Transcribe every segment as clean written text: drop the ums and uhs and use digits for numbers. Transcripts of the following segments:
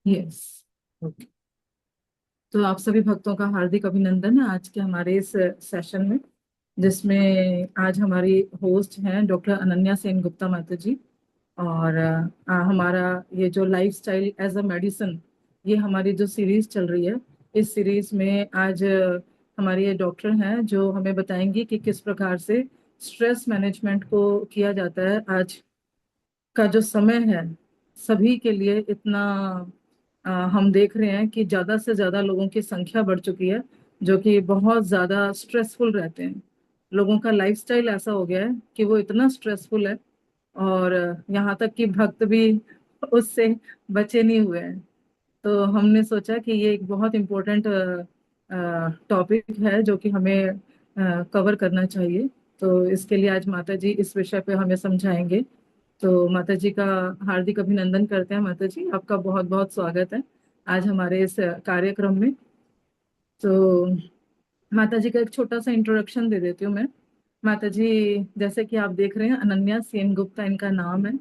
Yes. Okay. तो आप सभी भक्तों का हार्दिक अभिनंदन है आज के हमारे इस सेशन में, जिसमें आज हमारी होस्ट हैं डॉक्टर अनन्या सेन गुप्ता माता जी। और हमारा ये जो लाइफस्टाइल एज अ मेडिसिन, ये हमारी जो सीरीज चल रही है, इस सीरीज में आज हमारी ये डॉक्टर हैं जो हमें बताएंगी कि किस प्रकार से स्ट्रेस मैनेजमेंट को किया जाता है। आज का जो समय है सभी के लिए इतना हम देख रहे हैं कि ज्यादा से ज्यादा लोगों की संख्या बढ़ चुकी है जो कि बहुत ज्यादा स्ट्रेसफुल रहते हैं। लोगों का लाइफस्टाइल ऐसा हो गया है कि वो इतना स्ट्रेसफुल है, और यहाँ तक कि भक्त भी उससे बचे नहीं हुए हैं। तो हमने सोचा कि ये एक बहुत इम्पोर्टेंट टॉपिक है जो कि हमें कवर करना चाहिए। तो इसके लिए आज माता जी इस विषय पे हमें समझाएंगे। तो माता जी का हार्दिक अभिनंदन करते हैं। माता जी, आपका बहुत बहुत स्वागत है आज हमारे इस कार्यक्रम में। तो माता जी का एक छोटा सा इंट्रोडक्शन दे देती हूँ मैं। माता जी, जैसे कि आप देख रहे हैं, अनन्या सेन गुप्ता इनका नाम है।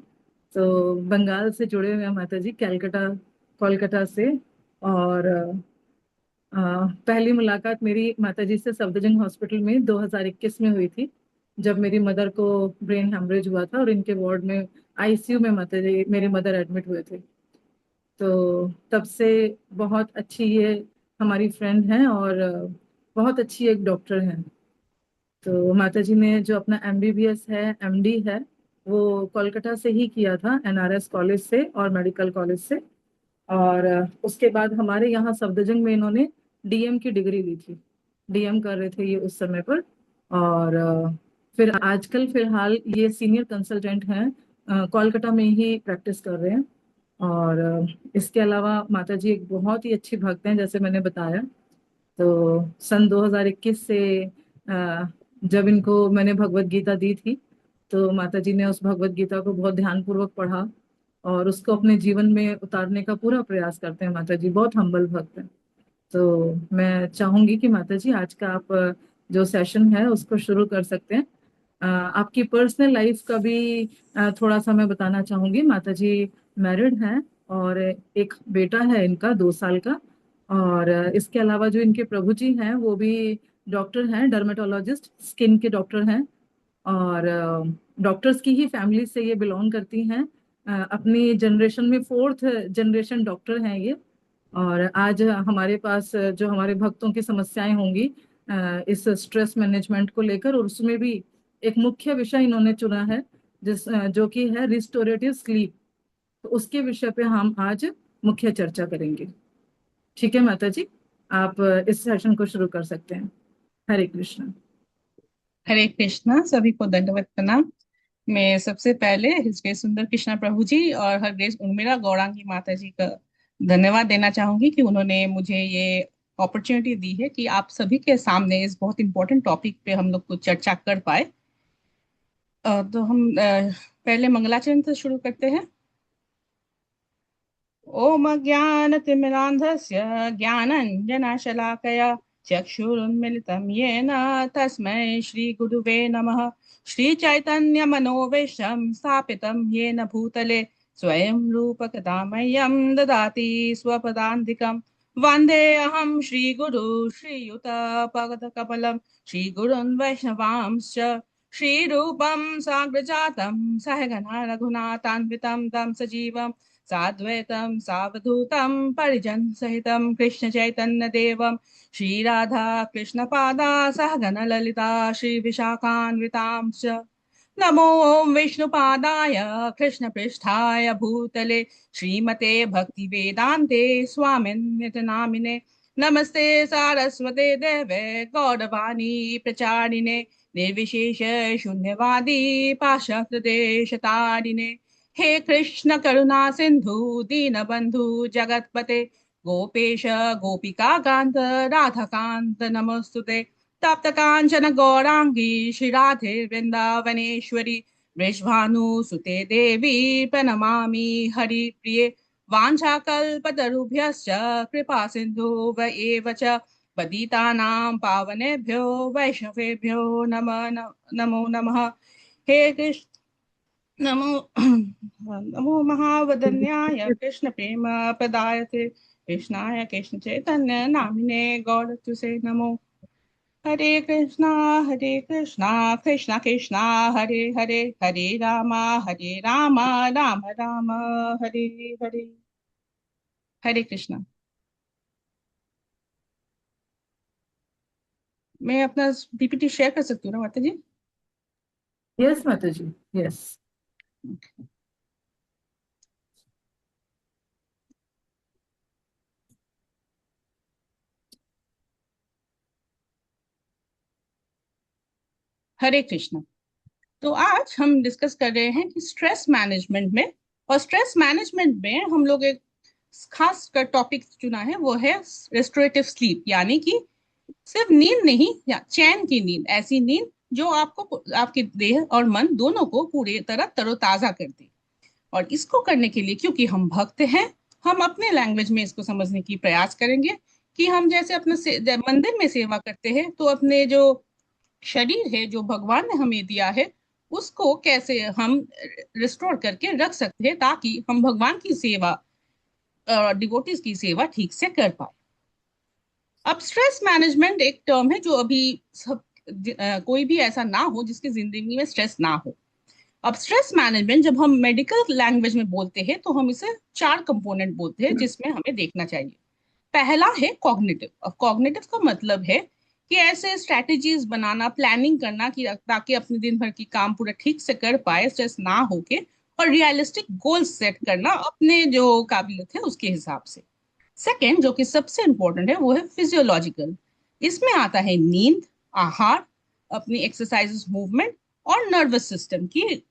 तो बंगाल से जुड़े हुए हैं माता जी, कैलकाटा, कोलकाता से। और पहली मुलाकात मेरी माता जी से सफदरजंग हॉस्पिटल में 2021 में हुई थी, जब मेरी मदर को ब्रेन हेमरेज हुआ था और इनके वार्ड में, आईसीयू में माता जी मेरी मदर एडमिट हुए थे। तो तब से बहुत अच्छी ये हमारी फ्रेंड हैं, और बहुत अच्छी एक डॉक्टर हैं। तो माता जी ने जो अपना एमबीबीएस है, एमडी है, वो कोलकाता से ही किया था, एनआरएस कॉलेज से और मेडिकल कॉलेज से। और उसके बाद हमारे यहाँ सफदरजंग में इन्होंने डीएम की डिग्री ली थी। डीएम कर रहे थे ये उस समय पर। और फिर आजकल फिलहाल ये सीनियर कंसल्टेंट हैं, कोलकाता में ही प्रैक्टिस कर रहे हैं। और इसके अलावा माता जी एक बहुत ही अच्छी भक्त हैं, जैसे मैंने बताया। तो सन 2021 से जब इनको मैंने भगवत गीता दी थी, तो माता जी ने उस भगवत गीता को बहुत ध्यानपूर्वक पढ़ा और उसको अपने जीवन में उतारने का पूरा प्रयास करते हैं। माता जी बहुत हम्बल भक्त हैं। तो मैं चाहूंगी कि माता जी आज का आप जो सेशन है उसको शुरू कर सकते हैं। आपकी पर्सनल लाइफ का भी थोड़ा सा मैं बताना चाहूंगी। माता जी मैरिड हैं, और एक बेटा है इनका 2 साल का। और इसके अलावा जो इनके प्रभु जी हैं वो भी डॉक्टर हैं, डर्मेटोलॉजिस्ट, स्किन के डॉक्टर हैं। और डॉक्टर्स की ही फैमिली से ये बिलोंग करती हैं। अपनी जनरेशन में फोर्थ जनरेशन डॉक्टर हैं ये। और आज हमारे पास जो हमारे भक्तों की समस्याएं होंगी इस स्ट्रेस मैनेजमेंट को लेकर, और उसमें भी एक मुख्य विषय इन्होंने चुना है, जो कि है रिस्टोरेटिव स्लीप। तो उसके विषय पे हम आज मुख्य चर्चा करेंगे। ठीक है माता जी, आप इस सेशन को शुरू कर सकते हैं। हरे कृष्ण। हरे कृष्णा। सभी को दंडवत प्रणाम। मैं सबसे पहले हृदय सुंदर कृष्णा प्रभु जी और हृदय उर्मिला गौरांगी माता जी का धन्यवाद देना चाहूंगी कि उन्होंने मुझे ये अपॉर्चुनिटी दी है कि आप सभी के सामने इस बहुत इंपॉर्टेंट टॉपिक पे हम लोग कुछ चर्चा कर पाए। तो हम पहले मंगलाचरण से शुरू करते हैं। ओम अज्ञानतिमिरान्धस्य ज्ञानाञ्जनशलाकया चक्षुरुन्मिलितं येन तस्मै श्रीगुरुवे नमः। श्रीचैतन्यमनोवेशं स्थापितं येन भूतले स्वयं रूपकदा मह्यं ददाति स्वपदान्तिकं। वन्देऽहं श्रीगुरु श्रीयुतपदकमलं श्रीगुरुन् वैष्णवांश्च श्रीरूपं साग्रजातं सहगना रघुनाथान्वितं तं सजीवम् साद्वैतं सावधूतं परिजन सहितं कृष्ण चैतन्य देवं श्री राधा कृष्ण पादा सहगण ललिता श्री विशाखान्वितांश्च। नमो विष्णुपादाय कृष्ण पृष्ठाय भूतले श्रीमते भक्ति वेदांते स्वामिन्वित नामिने। नमस्ते सारस्वते देवे गौरवाणी प्रचारिणे निर्विशेष शून्यवादी पाश्चात्य देशतारिणे। हे कृष्ण करुणा सिंधु दीनबंधु जगतपते गोपेश गोपिका कांत राधा कांत नमोस्तुते। तप्त कांचन गौरांगी श्री राधे वृंदावनेश्वरी वृषभानुसुते देवी प्रणमामि हरिप्रिये। वाञ्छाकल्पतरुभ्यश्च कृपा सिंधु एव च पतितानां पावनेभ्यो वैष्णवेभ्यो नमो नमः। हे कृष्ण नमो नमो महावदन्याय कृष्ण प्रेम प्रदायते कृष्णाय कृष्ण चैतन्य नामिने गौरतुसे नमो। हरे कृष्णा कृष्णा कृष्णा हरे हरे, हरे रामा राम राम हरे हरे। हरे कृष्णा। मैं अपना पीपीटी शेयर कर सकती हूँ ना माता जी? यस माता जी, यस। हरे कृष्णा। तो आज हम डिस्कस कर रहे हैं कि स्ट्रेस मैनेजमेंट में, और स्ट्रेस मैनेजमेंट में हम लोग एक खास टॉपिक चुना है, वो है रेस्टोरेटिव स्लीप, यानी कि सिर्फ नींद नहीं, या चैन की नींद, ऐसी नींद जो आपको, आपके देह और मन दोनों को पूरी तरह तरोताजा कर दे। और इसको करने के लिए, क्योंकि हम भक्त हैं, हम अपने लैंग्वेज में इसको समझने की प्रयास करेंगे कि हम जैसे अपने मंदिर में सेवा करते हैं, तो अपने जो शरीर है जो भगवान ने हमें दिया है, उसको कैसे हम रिस्टोर करके रख सकते हैं, ताकि हम भगवान की सेवा, डिवोटीज की सेवा ठीक से कर पाए। अब स्ट्रेस मैनेजमेंट एक टर्म है जो अभी सब, कोई भी ऐसा ना हो जिसकी जिंदगी में स्ट्रेस ना हो। अब स्ट्रेस मैनेजमेंट जब हम मेडिकल लैंग्वेज में बोलते हैं, तो हम इसे चार कंपोनेंट बोलते हैं जिसमें हमें देखना चाहिए। पहला है कॉग्निटिव। अब कॉग्निटिव का मतलब है कि ऐसे स्ट्रेटजीज बनाना, प्लानिंग करना कि ताकि अपने दिन भर की काम पूरा ठीक से कर पाए, स्ट्रेस ना होके, और रियलिस्टिक गोल्स सेट करना अपने जो काबिलियत है उसके हिसाब से। सेकंड, जो कि सबसे इंपॉर्टेंट है, वो है फिजियोलॉजिकल। इसमें आता है नींद, आहार, अपनी एक्सरसाइजेस, मूवमेंट, और नर्वस सिस्टम की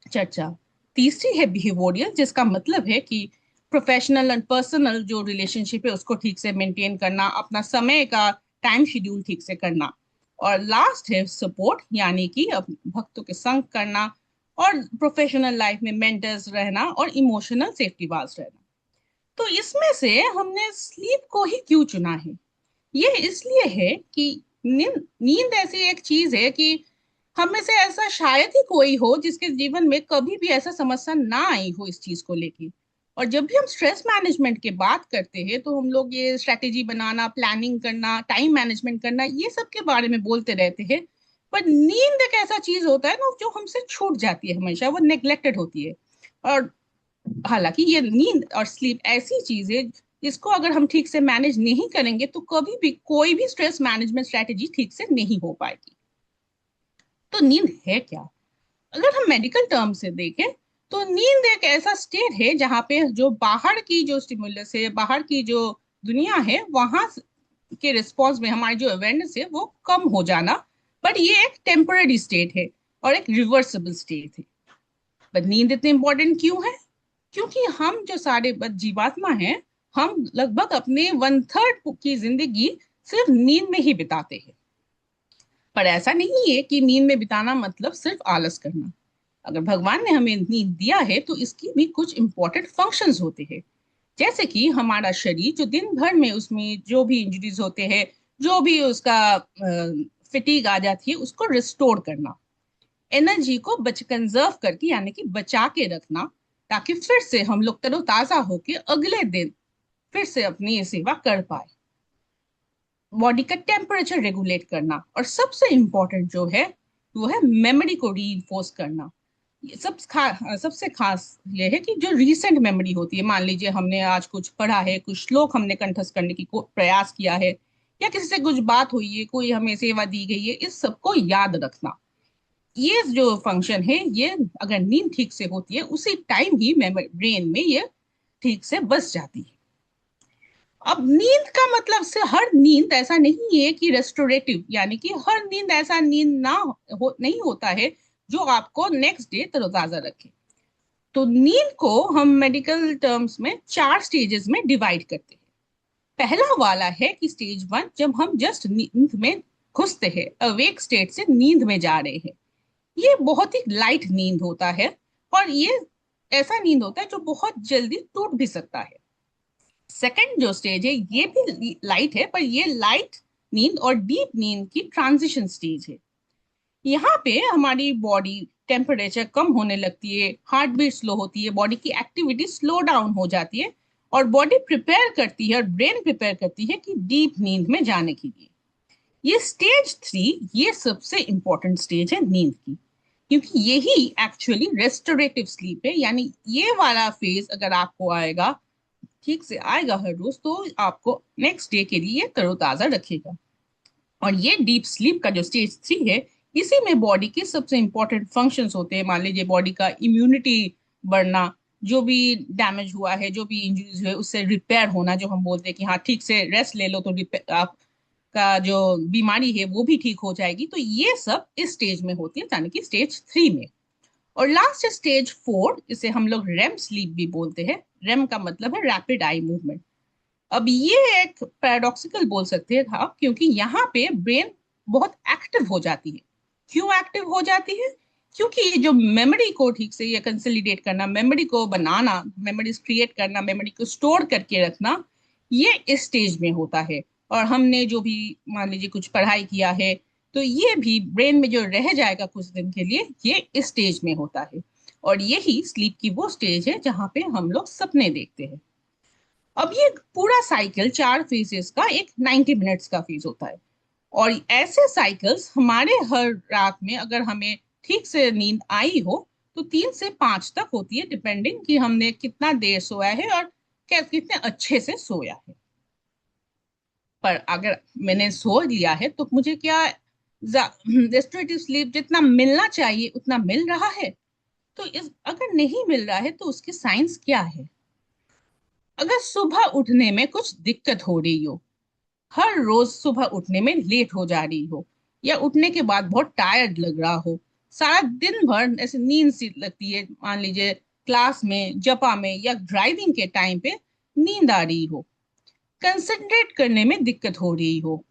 चर्चा। तीसरी है बिहेवियरल, जिसका मतलब है कि प्रोफेशनल एंड पर्सनल जो रिलेशनशिप है उसको ठीक से मेंटेन करना, अपना समय का टाइम शेड्यूल ठीक से करना। और लास्ट है सपोर्ट, यानी कि भक्तों के संग करना, और प्रोफेशनल लाइफ में मेंटर्स रहना, और इमोशनल सेफ्टी वाल्स रहना। तो इसमें से हमने स्लीप को ही क्यों चुना है? ये इसलिए है कि नींद नींद ऐसी एक चीज है कि हम में से ऐसा शायद ही कोई हो जिसके जीवन में कभी भी ऐसा समस्या ना आई हो इस चीज को लेके। और जब भी हम स्ट्रेस मैनेजमेंट की बात करते हैं, तो हम लोग ये स्ट्रेटेजी बनाना, प्लानिंग करना, टाइम मैनेजमेंट करना, ये सब के बारे में बोलते रहते हैं। पर नींद एक ऐसा चीज होता है ना जो हमसे छूट जाती है, हमेशा वो नेग्लेक्टेड होती है। और हालांकि ये नींद और स्लीप ऐसी चीज है, इसको अगर हम ठीक से मैनेज नहीं करेंगे, तो कभी भी कोई भी स्ट्रेस मैनेजमेंट स्ट्रेटेजी ठीक से नहीं हो पाएगी। तो नींद है क्या? अगर हम मेडिकल टर्म से देखें, तो नींद एक ऐसा स्टेट है जहाँ पे जो बाहर की जो स्टिमुलस है, बाहर की जो दुनिया है, वहां के रिस्पॉन्स में हमारी जो अवेयरनेस है वो कम हो जाना। बट ये एक टेम्पररी स्टेट है और एक रिवर्सिबल स्टेट है। पर नींद इतनी इंपॉर्टेंट क्यों है? क्योंकि हम जो सारे जीवात्मा हैं, हम लगभग अपने वन थर्ड की जिंदगी सिर्फ नींद में ही बिताते हैं। पर ऐसा नहीं है कि नींद में बिताना मतलब सिर्फ आलस करना। अगर भगवान ने हमें नींद दिया है, तो इसकी भी कुछ इंपॉर्टेंट फंक्शंस होते हैं। जैसे कि हमारा शरीर जो दिन भर में, उसमें जो भी इंजरीज होते हैं, जो भी उसका फिटीग आ जाती है, उसको रिस्टोर करना, एनर्जी को कंजर्व करके, यानी कि बचा के रखना, ताकि फिर से हम लोग तरोताजा होके अगले दिन फिर से अपनी ये सेवा कर पाए। बॉडी का टेम्परेचर रेगुलेट करना, और सबसे इंपॉर्टेंट जो है वो है मेमोरी को रीइंफोर्स करना। ये सबसे खास ये है कि जो रीसेंट मेमोरी होती है, मान लीजिए हमने आज कुछ पढ़ा है, कुछ श्लोक हमने कंठस्थ करने की प्रयास किया है, या किसी से कुछ बात हुई है, कोई हमें सेवा दी गई है, इस सबको याद रखना। ये जो फंक्शन है, ये अगर नींद ठीक से होती है, उसी टाइम ही ब्रेन में ये ठीक से बस जाती है। अब नींद का मतलब से हर नींद ऐसा नहीं है कि रेस्टोरेटिव, यानी कि हर नींद ऐसा नींद ना नहीं होता है जो आपको नेक्स्ट डे तरोताजा रखे। तो नींद को हम मेडिकल टर्म्स में चार स्टेजेस में डिवाइड करते हैं। पहला वाला है कि स्टेज वन, जब हम जस्ट नींद में घुसते हैं, अवेक स्टेट से नींद में जा रहे हैं। ये बहुत ही लाइट नींद होता है, और ये ऐसा नींद होता है जो बहुत जल्दी टूट भी सकता है। सेकंड जो स्टेज है, ये भी लाइट है, पर ये लाइट नींद और डीप नींद की ट्रांजिशन स्टेज है। यहाँ पे हमारी बॉडी टेम्परेचर कम होने लगती है, हार्ट बीट स्लो होती है, बॉडी की एक्टिविटी स्लो डाउन हो जाती है, और बॉडी प्रिपेयर करती है और ब्रेन प्रिपेयर करती है कि डीप नींद में जाने के लिए। ये स्टेज 3, ये सबसे इंपॉर्टेंट स्टेज है नींद की, क्योंकि यही एक्चुअली रेस्टोरेटिव स्लीप है। यानी ये वाला फेज अगर आपको आएगा, ठीक से आएगा हर रोज, तो आपको नेक्स्ट डे के लिए तरोताजा रखेगा। और ये डीप स्लीप का जो स्टेज 3 है, इसी में बॉडी के सबसे इंपॉर्टेंट फंक्शंस होते हैं। मान लीजिए बॉडी का इम्यूनिटी बढ़ना, जो भी डैमेज हुआ है, जो भी इंजरीज हुए, उससे रिपेयर होना, जो हम बोलते हैं कि हाँ ठीक से रेस्ट ले लो तो आपका जो बीमारी है वो भी ठीक हो जाएगी। तो ये सब इस स्टेज में होती है, यानी कि स्टेज 3 में। और लास्ट स्टेज 4, इसे हम लोग रेम स्लीप भी बोलते हैं। रेम का मतलब है रैपिड आई मूवमेंट। अब ये एक पैराडॉक्सिकल बोल सकते हैं आप, क्योंकि यहाँ पे ब्रेन बहुत एक्टिव हो जाती है। क्यों एक्टिव हो जाती है? क्योंकि ये जो मेमोरी को ठीक से ये कंसोलिडेट करना, मेमोरी को बनाना, मेमोरीज क्रिएट करना, मेमोरी को स्टोर करके रखना, ये इस स्टेज में होता है। और हमने जो भी मान लीजिए कुछ पढ़ाई किया है, तो ये भी ब्रेन में जो रह जाएगा कुछ दिन के लिए, ये इस स्टेज में होता है। और यही स्लीप की वो स्टेज है जहाँ पे हम लोग सपने देखते हैं। अब ये पूरा साइकिल 4 फेजेस का एक 90 मिनट्स का फेज होता है। और ऐसे साइकिल्स हमारे हर रात में, अगर हमें ठीक से नींद आई हो, तो 3 से 5 तक होती है, डिपेंडिंग कि हमने कितना देर सोया है और कितने अच्छे से सोया है। पर अगर मैंने सो लिया है तो मुझे क्या रेस्टोरेटिव स्लीप जितना मिलना चाहिए उतना मिल रहा है? तो इस अगर नहीं मिल रहा है तो उसकी साइंस क्या है? अगर सुबह उठने में कुछ दिक्कत हो रही हो, हर रोज सुबह उठने में लेट हो जा रही हो, या उठने के बाद बहुत टायर्ड लग रहा हो, सारा दिन भर ऐसे नींद सी लगती है, मान लीजिए क्लास में, जपा में, या ड्राइविंग के टाइम पे नींद आ रही हो, कंसंट्रेट करने में दिक्कत हो रही हो,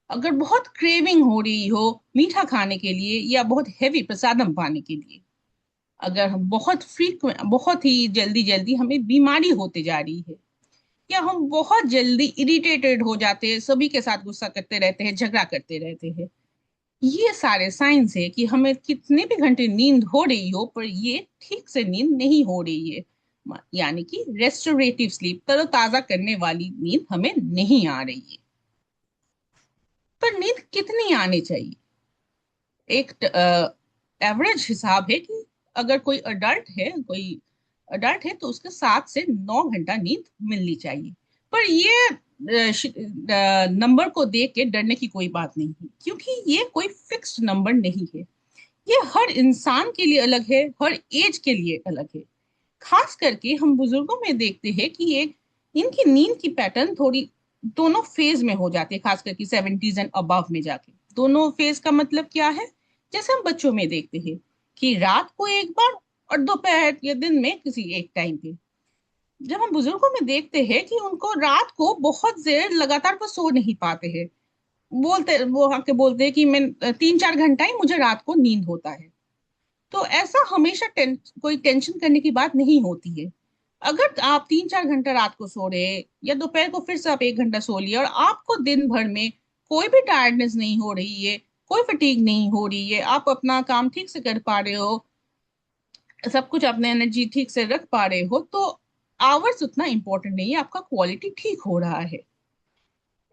अगर बहुत क्रेविंग हो रही हो मीठा खाने के लिए या बहुत हैवी प्रसादम पाने के लिए, अगर हम बहुत फ्रीक्वेंट, बहुत ही जल्दी जल्दी हमें बीमारी होते जा रही है, या हम बहुत जल्दी इरिटेटेड हो जाते हैं, सभी के साथ गुस्सा करते रहते हैं, झगड़ा करते रहते हैं, ये सारे साइंस है कि हमें कितने भी घंटे नींद हो रही हो पर ये ठीक से नींद नहीं हो रही है। यानी कि रेस्टोरेटिव स्लीप, तरोताजा करने वाली नींद हमें नहीं आ रही है। पर नींद कितनी आनी चाहिए? एक एवरेज हिसाब है कि अगर कोई अडल्ट है तो उसके 7 से 9 घंटा नींद मिलनी चाहिए। पर ये नंबर को देख के डरने की कोई बात नहीं है, क्योंकि ये कोई फिक्स्ड नंबर नहीं है। ये हर इंसान के लिए अलग है, हर एज के लिए अलग है। खास करके हम बुजुर्गों में देखते हैं कि एक इनकी नींद की पैटर्न थोड़ी दोनों फेज में हो जाती है, खास करके 70s एंड अबव में जाके। दोनों फेज का मतलब क्या है? जैसे हम बच्चों में देखते हैं कि रात को एक बार और दोपहर या दिन में किसी एक टाइम पे। जब हम बुजुर्गों में देखते हैं कि उनको रात को बहुत देर लगातार वो सो नहीं पाते हैं, वो आके बोलते हैं कि मैं 3-4 घंटा ही मुझे रात को नींद होता है। तो ऐसा हमेशा कोई टेंशन करने की बात नहीं होती है। अगर आप 3-4 घंटा रात को सो रहे हैं, या दोपहर को फिर से आप 1 घंटा सो लिया, और आपको दिन भर में कोई भी टायर्डनेस नहीं हो रही है, कोई फटीग नहीं हो रही है, आप अपना काम ठीक से कर पा रहे हो, सब कुछ अपने एनर्जी ठीक से रख पा रहे हो, तो आवर्स उतना इंपॉर्टेंट नहीं है, आपका क्वालिटी ठीक हो रहा है।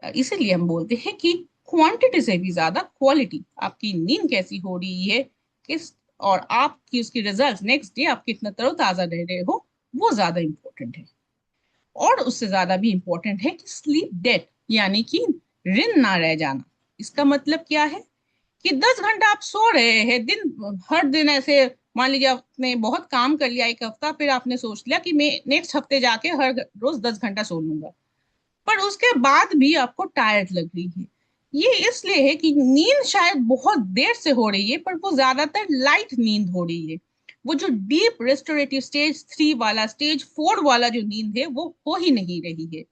इसीलिए हम बोलते हैं कि क्वांटिटी से भी ज्यादा क्वालिटी, आपकी नींद कैसी हो रही है, किस और आपकी उसकी रिजल्ट नेक्स्ट डे आप कितना तरोताजा रह रहे हो, वो ज्यादा इंपॉर्टेंट है। और उससे ज्यादा भी इंपॉर्टेंट है कि स्लीप डेट, यानी कि रिन ना रह जाना। इसका मतलब क्या है? कि 10 घंटा आप सो रहे हैं हर दिन ऐसे, मान लीजिए आपने बहुत काम कर लिया एक हफ्ता, फिर आपने सोच लिया कि मैं नेक्स्ट हफ्ते जाके हर रोज 10 घंटा सो लूंगा, पर उसके बाद भी आपको टायर्ड लग रही है। ये इसलिए है कि नींद शायद बहुत देर से हो रही है, पर वो ज्यादातर लाइट नींद हो रही है। वो जो डीप रेस्टोरेटिव स्टेज 3 वाला, स्टेज 4 वाला जो नींद है, वो हो ही नहीं रही है।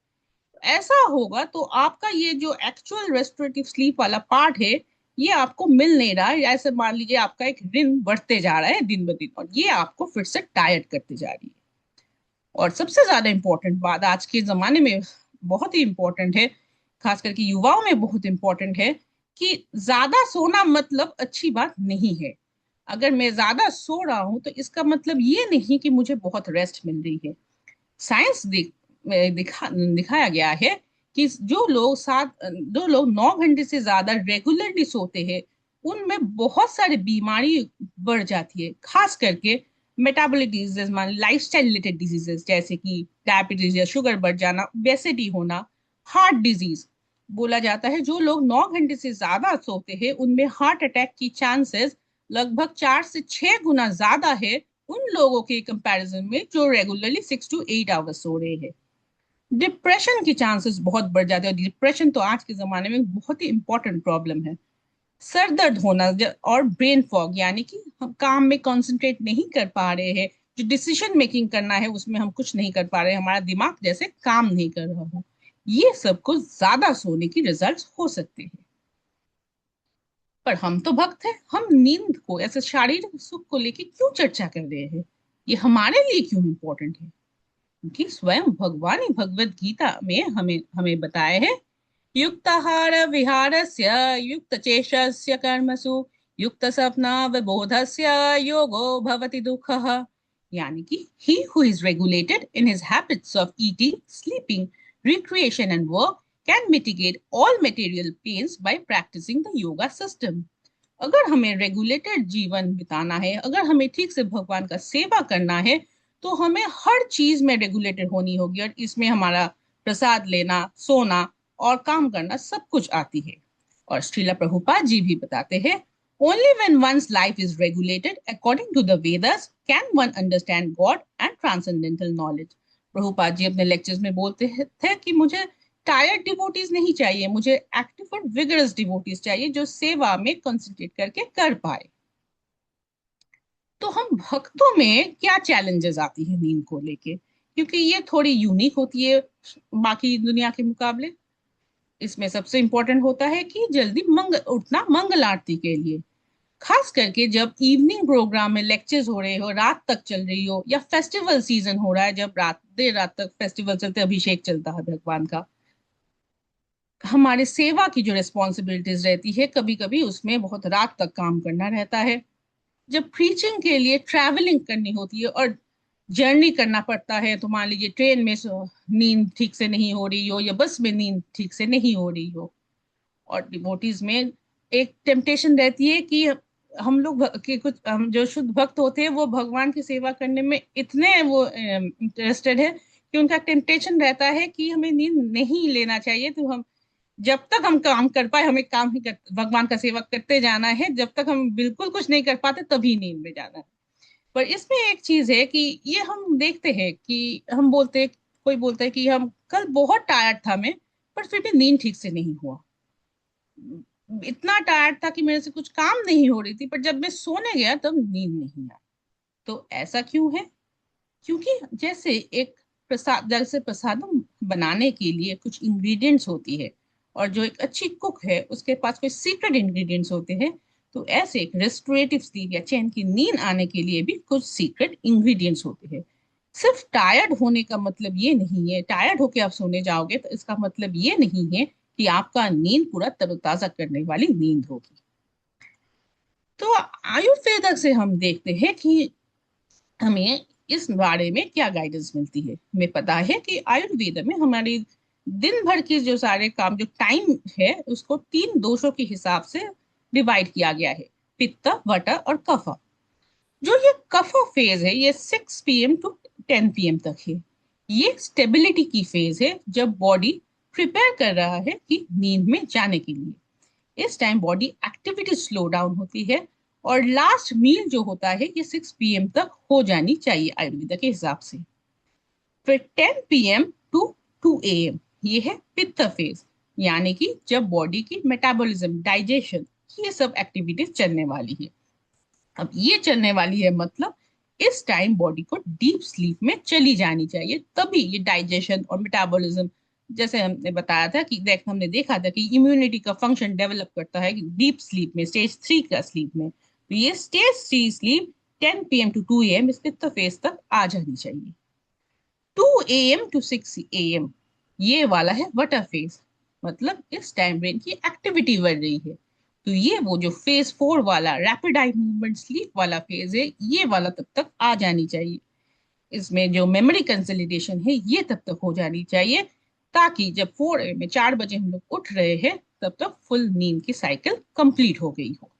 ऐसा होगा तो आपका ये जो एक्चुअल रेस्टोरेटिव स्लीप वाला पार्ट है, ये आपको मिल नहीं रहा है। ऐसे मान लीजिए आपका एक रिन बढ़ते जा रहा है दिन ब दिन, और ये आपको फिर से टायर्ड करते जा रही है। और सबसे ज्यादा इंपॉर्टेंट बात आज के जमाने में बहुत ही इंपॉर्टेंट है, खास करके युवाओं में बहुत इंपॉर्टेंट है, कि ज्यादा सोना मतलब अच्छी बात नहीं है। अगर मैं ज्यादा सो रहा हूं तो इसका मतलब ये नहीं कि मुझे बहुत रेस्ट मिल रही है। साइंस दिखाया गया है कि जो लोग 9 घंटे से ज्यादा रेगुलरली सोते हैं उनमें बहुत सारी बीमारी बढ़ जाती है, खास करके मेटाबॉलिक डिजीजेस, मान लाइफस्टाइल रिलेटेड डिजीजेस जैसे कि डायबिटीज या शुगर बढ़ जाना, ओबेसिटी होना, हार्ट डिजीज। बोला जाता है जो लोग 9 घंटे से ज्यादा सोते हैं उनमें हार्ट अटैक की चांसेस लगभग 4 से 6 गुना ज्यादा है उन लोगों के कंपैरिजन में जो रेगुलरली 6 to 8 आवर्स सो रहे हैं। डिप्रेशन की चांसेस बहुत बढ़ जाते हैं, और डिप्रेशन तो आज के जमाने में बहुत ही इंपॉर्टेंट प्रॉब्लम है। सर दर्द होना और ब्रेन फॉग, यानी कि हम काम में कंसंट्रेट नहीं कर पा रहे हैं, जो डिसीजन मेकिंग करना है उसमें हम कुछ नहीं कर पा रहे हैं, हमारा दिमाग जैसे काम नहीं कर रहा हो, ये सब कुछ ज्यादा सोने की रिजल्ट्स हो सकते हैं। पर हम तो भक्त हैं, हम नींद को ऐसे शारीरिक सुख को लेके क्यों चर्चा कर रहे हैं? ये हमारे लिए क्यों इम्पोर्टेंट है? क्योंकि स्वयं भगवान ही भगवत गीता में हमें हमें बताया है, युक्ताहार विहारस्य युक्त चेष्टस्य कर्मसु युक्त स्वप्न विबोधस्य योगो भवति दुःखः। यानी कि he who is regulated in his habits of eating, sleeping, recreation and work can mitigate all material pains by practicing the yoga system। अगर हमें रेगुलेटेड जीवन बिताना है, अगर हमें ठीक से भगवान का सेवा करना है, तो हमें हर चीज में रेगुलेटेड होनी होगी, और इसमें हमारा प्रसाद लेना, सोना और काम करना सब कुछ आती है। और श्रीला प्रभुपाद जी भी बताते हैं, only when one's life is regulated according to the Vedas can one understand God and transcendental knowledge. Prabhupada ji अपने लेक्चर्स में बोलते थे कि मुझे टायर्ड डिवोटीज नहीं चाहिए, मुझे एक्टिव और विगरस डिवोटीज चाहिए जो सेवा में कंसंट्रेट करके कर पाए। तो हम भक्तों में क्या चैलेंजेस आती है नींद को लेके, क्योंकि ये थोड़ी यूनिक होती है बाकी दुनिया के मुकाबले। इसमें सबसे इंपॉर्टेंट होता है कि जल्दी उठना मंगल आरती के लिए, खास करके जब इवनिंग प्रोग्राम में लेक्चर्स हो रहे हो, रात तक चल रही हो, या फेस्टिवल सीजन हो रहा है जब रात देर रात तक फेस्टिवल चलते, अभिषेक चलता है भगवान का। हमारे सेवा की जो रिस्पॉन्सिबिलिटीज रहती है कभी कभी उसमें बहुत रात तक काम करना रहता है। जब प्रीचिंग के लिए ट्रैवलिंग करनी होती है और जर्नी करना पड़ता है, तो मान लीजिए ट्रेन में नींद ठीक से नहीं हो रही हो या बस में नींद ठीक से नहीं हो रही हो, और डिवोटीज में एक टेम्पटेशन रहती है कि हम लोग कि कुछ हम जो शुद्ध भक्त होते हैं वो भगवान की सेवा करने में इतने वो इंटरेस्टेड है कि उनका टेम्पटेशन रहता है कि हमें नींद नहीं लेना चाहिए, तो हम जब तक हम काम कर पाए हमें काम ही कर, भगवान का सेवा करते जाना है, जब तक हम बिल्कुल कुछ नहीं कर पाते तभी नींद में जाना है। पर इसमें एक चीज है कि ये हम देखते हैं कि हम बोलते, कोई बोलता है कि हम कल बहुत टायर्ड था मैं, पर फिर भी नींद ठीक से नहीं हुआ, इतना टायर्ड था कि मेरे से कुछ काम नहीं हो रही थी, पर जब मैं सोने गया तब नींद नहीं आई। तो ऐसा क्यों है? क्योंकि जैसे प्रसादम बनाने के लिए कुछ इंग्रेडिएंट्स होती है, और जो एक अच्छी कुक है उसके पास कोई सीक्रेट इंग्रेडिएंट्स होते हैं, तो ऐसे एक रेस्टोरेटिव स्लीप या चैन की नींद आने के लिए भी कुछ सीक्रेट इंग्रेडिएंट्स होते हैं। सिर्फ टायर्ड होने का मतलब ये नहीं है, टायर्ड होके आप सोने जाओगे तो इसका मतलब ये नहीं है कि आपका नींद पूरा तरोताजा करने वाली नींद होगी। तो आयुर्वेद से हम देखते हैं कि हमें इस बारे में क्या गाइडेंस मिलती है। हमें पता है कि आयुर्वेद में हमारी दिन भर की जो सारे काम, जो टाइम है, उसको 3 दोषों के हिसाब से डिवाइड किया गया है, पित्त, वट और कफ। जो ये कफ फेज है ये 6 PM to 10 PM तक है। ये स्टेबिलिटी की फेज है जब बॉडी प्रिपेयर कर रहा है कि नींद में जाने के लिए। इस time body activity slow down होती है, और लास्ट मील जो होता है ये 6 PM तक हो जानी चाहिए आयुर्वेद के हिसाब से। फिर 10 PM to 2 AM ये है पित्त फेज, यानी कि जब बॉडी की मेटाबॉलिज्म, डाइजेशन, ये सब एक्टिविटीज चलने वाली है। अब ये चलने वाली है मतलब इस टाइम बॉडी को डीप स्लीप में चली जानी चाहिए, तभी ये डाइजेशन और मेटाबॉलिज्म, जैसे हमने बताया था कि हमने देखा था कि इम्यूनिटी का फंक्शन डेवलप करता है डीप स्लीप में, स्टेज 3 का स्लीप में। तो ये stage 3 sleep 10 PM to 2 AM इस पित्त फेज तक आ जानी चाहिए। 2 AM to 6 AM ये वाला है वटर फेज, मतलब इस टाइम ब्रेन की एक्टिविटी बढ़ रही है। तो ये वो जो फेज 4 वाला रैपिड आई मूवमेंट स्लीप वाला फेज है, ये वाला तब तक आ जानी चाहिए। इसमें जो मेमोरी कंसोलिडेशन है ये तब तक हो जानी चाहिए, ताकि जब 4 AM में 4 बजे हम लोग उठ रहे हैं तब तक फुल नींद की साइकिल कंप्लीट हो गई हो।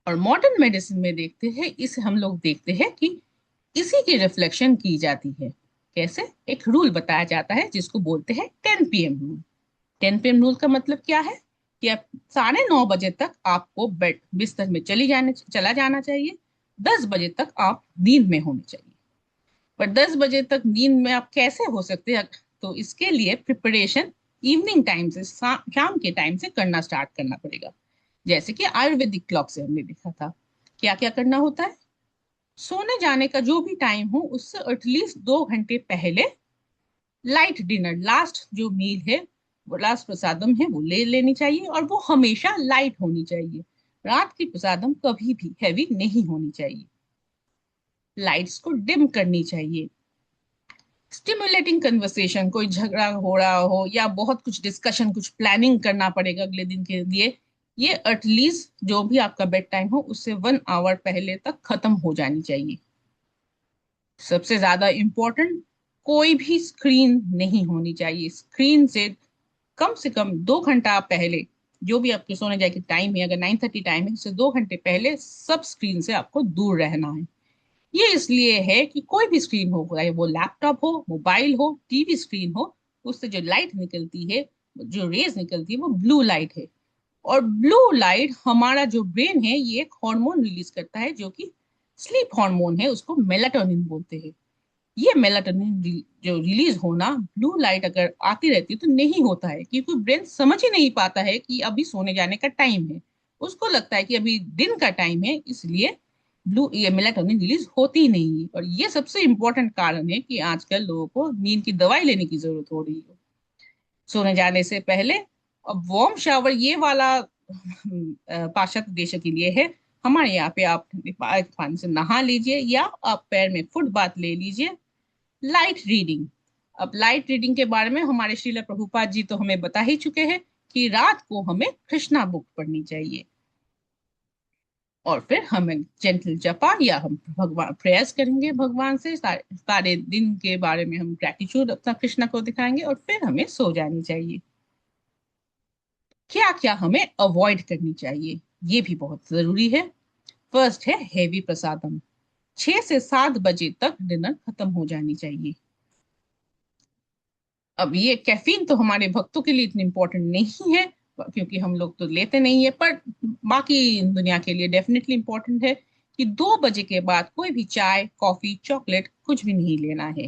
और मॉडर्न मेडिसिन में देखते हैं, इसे हम लोग देखते हैं कि इसी की रिफ्लेक्शन की जाती है। कैसे? एक रूल बताया जाता है जिसको बोलते हैं 10 PM रूल। 10 PM रूल का मतलब क्या है कि आप 9:30 बजे तक आपको बेड बिस्तर में चला जाना चाहिए। 10 बजे तक आप नींद में होने चाहिए। पर 10 बजे तक नींद में आप कैसे हो सकते हैं? तो इसके लिए प्रिपरेशन इवनिंग टाइम से, शाम के टाइम से करना स्टार्ट करना पड़ेगा। जैसे कि आयुर्वेदिक क्लॉक से हमने देखा था, क्या क्या करना होता है। सोने जाने का जो भी टाइम हो उससे एटलीस्ट 2 घंटे पहले लाइट डिनर, लास्ट जो मील है, वो लास्ट प्रसादम है, वो ले लेनी चाहिए, और वो हमेशा लाइट होनी चाहिए। रात की प्रसादम कभी भी हैवी नहीं होनी चाहिए। लाइट्स को डिम करनी चाहिए। स्टिमुलेटिंग कन्वर्सेशन, कोई झगड़ा हो रहा हो या बहुत कुछ डिस्कशन, कुछ प्लानिंग करना पड़ेगा अगले दिन के लिए, ये एटलीस्ट जो भी आपका बेड टाइम हो उससे 1 आवर पहले तक खत्म हो जानी चाहिए। सबसे ज्यादा इंपॉर्टेंट, कोई भी स्क्रीन नहीं होनी चाहिए। स्क्रीन से कम 2 घंटा पहले, जो भी आपके सोने जाए की टाइम है, अगर 9:30 टाइम है, उससे 2 घंटे पहले सब स्क्रीन से आपको दूर रहना है। ये इसलिए है कि कोई भी स्क्रीन हो, चाहे वो लैपटॉप हो, मोबाइल हो, टीवी स्क्रीन हो, उससे जो लाइट निकलती है, जो रेज निकलती है, वो ब्लू लाइट है। और ब्लू लाइट, हमारा जो ब्रेन है ये एक हार्मोन रिलीज करता है जो कि स्लीप हार्मोन है, उसको मेलाटोनिन बोलते हैं। ये मेलाटोनिन जो रिलीज होना, ब्लू लाइट अगर आती रहती है तो नहीं होता है, क्योंकि ब्रेन समझ ही नहीं पाता है कि अभी सोने जाने का टाइम है। उसको लगता है कि अभी दिन का टाइम है, इसलिए ब्लू ये मेलाटोनिन रिलीज होती ही नहीं है। और ये सबसे इंपॉर्टेंट कारण है कि आजकल लोगों को नींद की दवाई लेने की जरूरत हो रही है सोने जाने से पहले। अब वार्म शावर ये वाला पाश्चात्य देशों के लिए है। हमारे यहाँ पे आप ठंडे पानी से नहा लीजिए, या आप पैर में फुट बाथ ले लीजिए। लाइट रीडिंग, अब लाइट रीडिंग के बारे में हमारे श्रील प्रभुपाद जी तो हमें बता ही चुके हैं कि रात को हमें कृष्णा बुक पढ़नी चाहिए। और फिर हमें जेंटल जपा, या हम भगवान प्रेयर्स करेंगे भगवान से, सारे दिन के बारे में हम ग्रेटिट्यूड अपना कृष्णा को दिखाएंगे, और फिर हमें सो जानी चाहिए। क्या क्या हमें अवॉइड करनी चाहिए, ये भी बहुत जरूरी है। फर्स्ट है हेवी प्रसादम। 6 से 7 बजे तक डिनर खत्म हो जानी चाहिए। अब ये कैफीन तो हमारे भक्तों के लिए इतनी इंपॉर्टेंट नहीं है, क्योंकि हम लोग तो लेते नहीं है, पर बाकी दुनिया के लिए डेफिनेटली इंपॉर्टेंट है कि 2 बजे के बाद कोई भी चाय, कॉफी, चॉकलेट कुछ भी नहीं लेना है।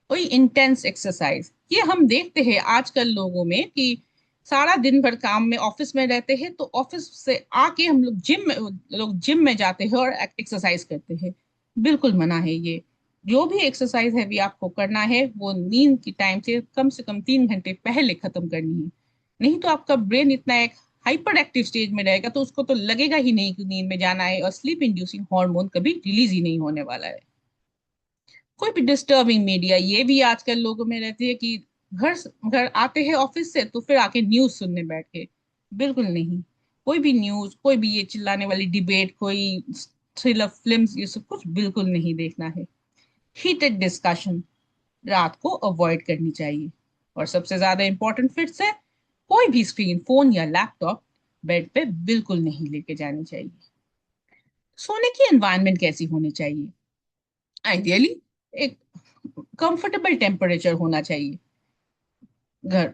कोई इंटेंस एक्सरसाइज, ये हम देखते हैं आजकल लोगों में कि सारा दिन भर काम में, ऑफिस में रहते हैं, तो ऑफिस से आके हम लोग जिम में जाते हैं और एक्सरसाइज करते हैं। बिल्कुल मना है ये। जो भी एक्सरसाइज है भी आपको करना है वो नींद की टाइम से कम 3 घंटे पहले खत्म करनी है। नहीं तो आपका ब्रेन इतना एक हाइपर एक्टिव स्टेज में रहेगा, तो उसको तो लगेगा ही नहीं कि नींद में जाना है, और स्लीप इंड्यूसिंग हार्मोन कभी रिलीज ही नहीं होने वाला है। कोई भी डिस्टर्बिंग मीडिया, ये भी आजकल लोगों में रहती है कि घर घर आते हैं ऑफिस से तो फिर आके न्यूज सुनने बैठ के। बिल्कुल नहीं। कोई भी न्यूज, कोई भी ये चिल्लाने वाली डिबेट, कोई थ्रिलर फिल्म्स, ये सब कुछ बिल्कुल नहीं देखना है। हीटेड डिस्कशन रात को अवॉइड करनी चाहिए। और सबसे ज्यादा इंपॉर्टेंट फिर से, कोई भी स्क्रीन, फोन या लैपटॉप बेड पे बिल्कुल नहीं लेके जानी चाहिए। सोने की एनवायरनमेंट कैसी होनी चाहिए? आइडियली एक कंफर्टेबल टेम्परेचर होना चाहिए। घर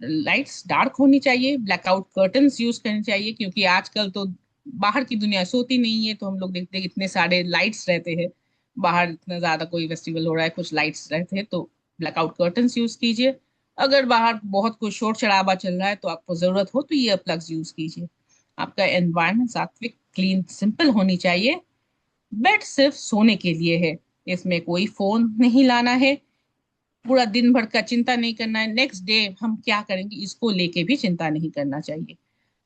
लाइट्स डार्क होनी चाहिए, ब्लैकआउट कर्टन्स यूज करनी चाहिए, क्योंकि आजकल तो बाहर की दुनिया सोती नहीं है, तो हम लोग देखते हैं इतने सारे लाइट्स रहते हैं बाहर, इतना ज्यादा कोई फेस्टिवल हो रहा है, कुछ लाइट्स रहते हैं, तो ब्लैकआउट कर्टन्स यूज कीजिए। अगर बाहर बहुत कुछ शोर शराबा चल रहा है तो आपको जरूरत हो तो ईयर प्लग्स यूज कीजिए। आपका एनवायरनमेंट सात्विक, क्लीन, सिंपल होनी चाहिए। बेड सिर्फ सोने के लिए है, इसमें कोई फोन नहीं लाना है। पूरा दिन भर का चिंता नहीं करना है, नेक्स्ट डे हम क्या करेंगे इसको लेके भी चिंता नहीं करना चाहिए।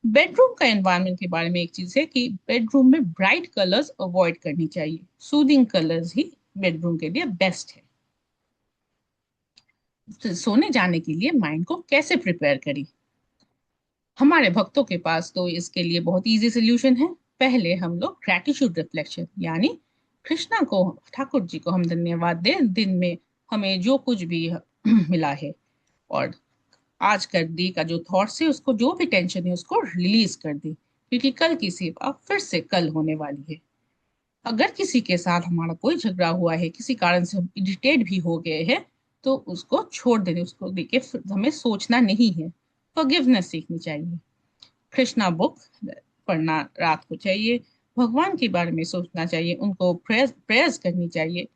बेडरूम का एनवायरनमेंट के बारे में एक चीज है कि बेडरूम में ब्राइट कलर्स अवॉइड करनी चाहिए। सूदिंग कलर्स ही बेडरूम के लिए बेस्ट है। तो सोने जाने के लिए माइंड को कैसे प्रिपेयर करें? हमारे भक्तों के पास तो इसके लिए बहुत इजी सोल्यूशन है। पहले हम लोग ग्रैटिट्यूड रिफ्लेक्शन, यानी कृष्णा को, ठाकुर जी को हम धन्यवाद दें दिन में हमें जो कुछ भी मिला है, और आज कर दी का जो थॉट्स है उसको, जो भी टेंशन है उसको रिलीज कर दी, क्योंकि कल की सेवा फिर से कल होने वाली है। अगर किसी के साथ हमारा कोई झगड़ा हुआ है, किसी कारण से हम इरिटेट भी हो गए हैं, तो उसको छोड़ देने, उसको देखे हमें सोचना नहीं है, फॉरगिवनेस सीखनी चाहिए। कृष्णा बुक पढ़ना रात को चाहिए, भगवान के बारे में सोचना चाहिए, उनको प्रेयर्स करनी चाहिए,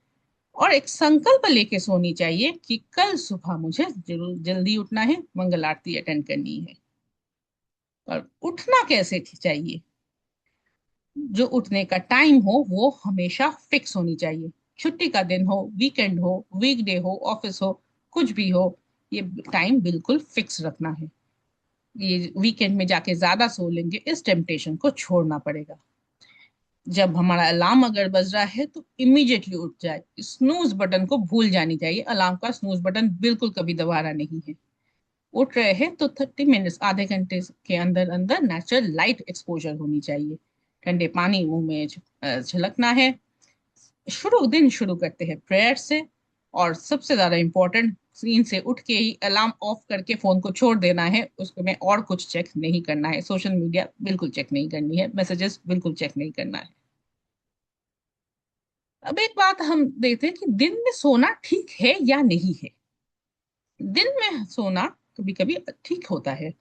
और एक संकल्प लेके सोनी चाहिए कि कल सुबह मुझे जरूर जल्दी उठना है, मंगल आरती अटेंड करनी है। और उठना कैसे चाहिए, जो उठने का टाइम हो वो हमेशा फिक्स होनी चाहिए। छुट्टी का दिन हो, वीकेंड हो, वीकडे हो, ऑफिस हो, कुछ भी हो, ये टाइम बिल्कुल फिक्स रखना है। ये वीकेंड में जाके ज्यादा सो लेंगे, इस टेम्पटेशन को छोड़ना पड़ेगा। जब हमारा अलार्म अगर बज रहा है तो इमीडिएटली उठ जाए, स्नूज बटन को भूल जानी चाहिए, अलार्म का स्नूज बटन बिल्कुल कभी दबाना नहीं है। उठ रहे हैं तो 30 मिनट्स, आधे घंटे के अंदर अंदर नेचुरल लाइट एक्सपोजर होनी चाहिए, ठंडे पानी मुंह में झलकना है। दिन शुरू करते हैं प्रेयर से, और सबसे ज्यादा इंपॉर्टेंट, सीन से उठ के ही अलार्म ऑफ करके फोन को छोड़ देना है, उसको में और कुछ चेक नहीं करना है, सोशल मीडिया बिल्कुल चेक नहीं करनी है, मैसेजेस बिल्कुल चेक नहीं करना है। अब एक बात हम देखते हैं कि दिन में सोना ठीक है या नहीं है। दिन में सोना कभी कभी ठीक होता है,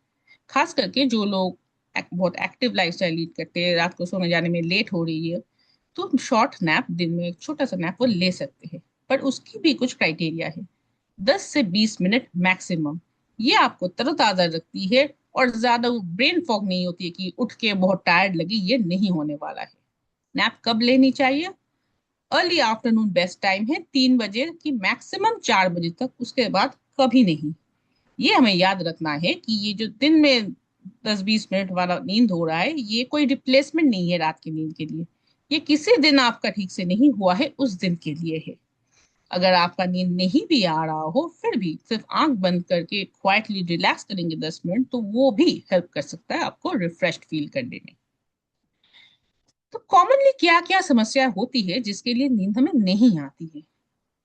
खास करके जो लोग बहुत एक्टिव लाइफस्टाइल लीड करते हैं, रात को सोने जाने में लेट हो रही है, तो शॉर्ट नैप, दिन में एक छोटा सा नैप वो ले सकते हैं। पर उसकी भी कुछ क्राइटेरिया है, 10 से 20 मिनट मैक्सिमम। ये आपको तरोताजा रखती है, और ज्यादा ब्रेन फॉग नहीं होती है कि उठ के बहुत टायर्ड लगी, ये नहीं होने वाला है। नैप कब लेनी चाहिए? अर्ली आफ्टरनून बेस्ट टाइम है, 3 बजे की मैक्सिमम 4 बजे तक, उसके बाद कभी नहीं। ये हमें याद रखना है कि ये जो दिन में 10-20 मिनट वाला नींद हो रहा है, ये कोई रिप्लेसमेंट नहीं है रात की नींद के लिए। ये किसी दिन आपका ठीक से नहीं हुआ है उस दिन के लिए है। अगर आपका नींद नहीं भी आ रहा हो, फिर भी सिर्फ आंख बंद करके क्वाइटली रिलैक्स करेंगे 10 मिनट, तो वो भी हेल्प कर सकता है आपको रिफ्रेश्ड फील करने में। तो कॉमनली क्या क्या समस्या होती है जिसके लिए नींद हमें नहीं आती है?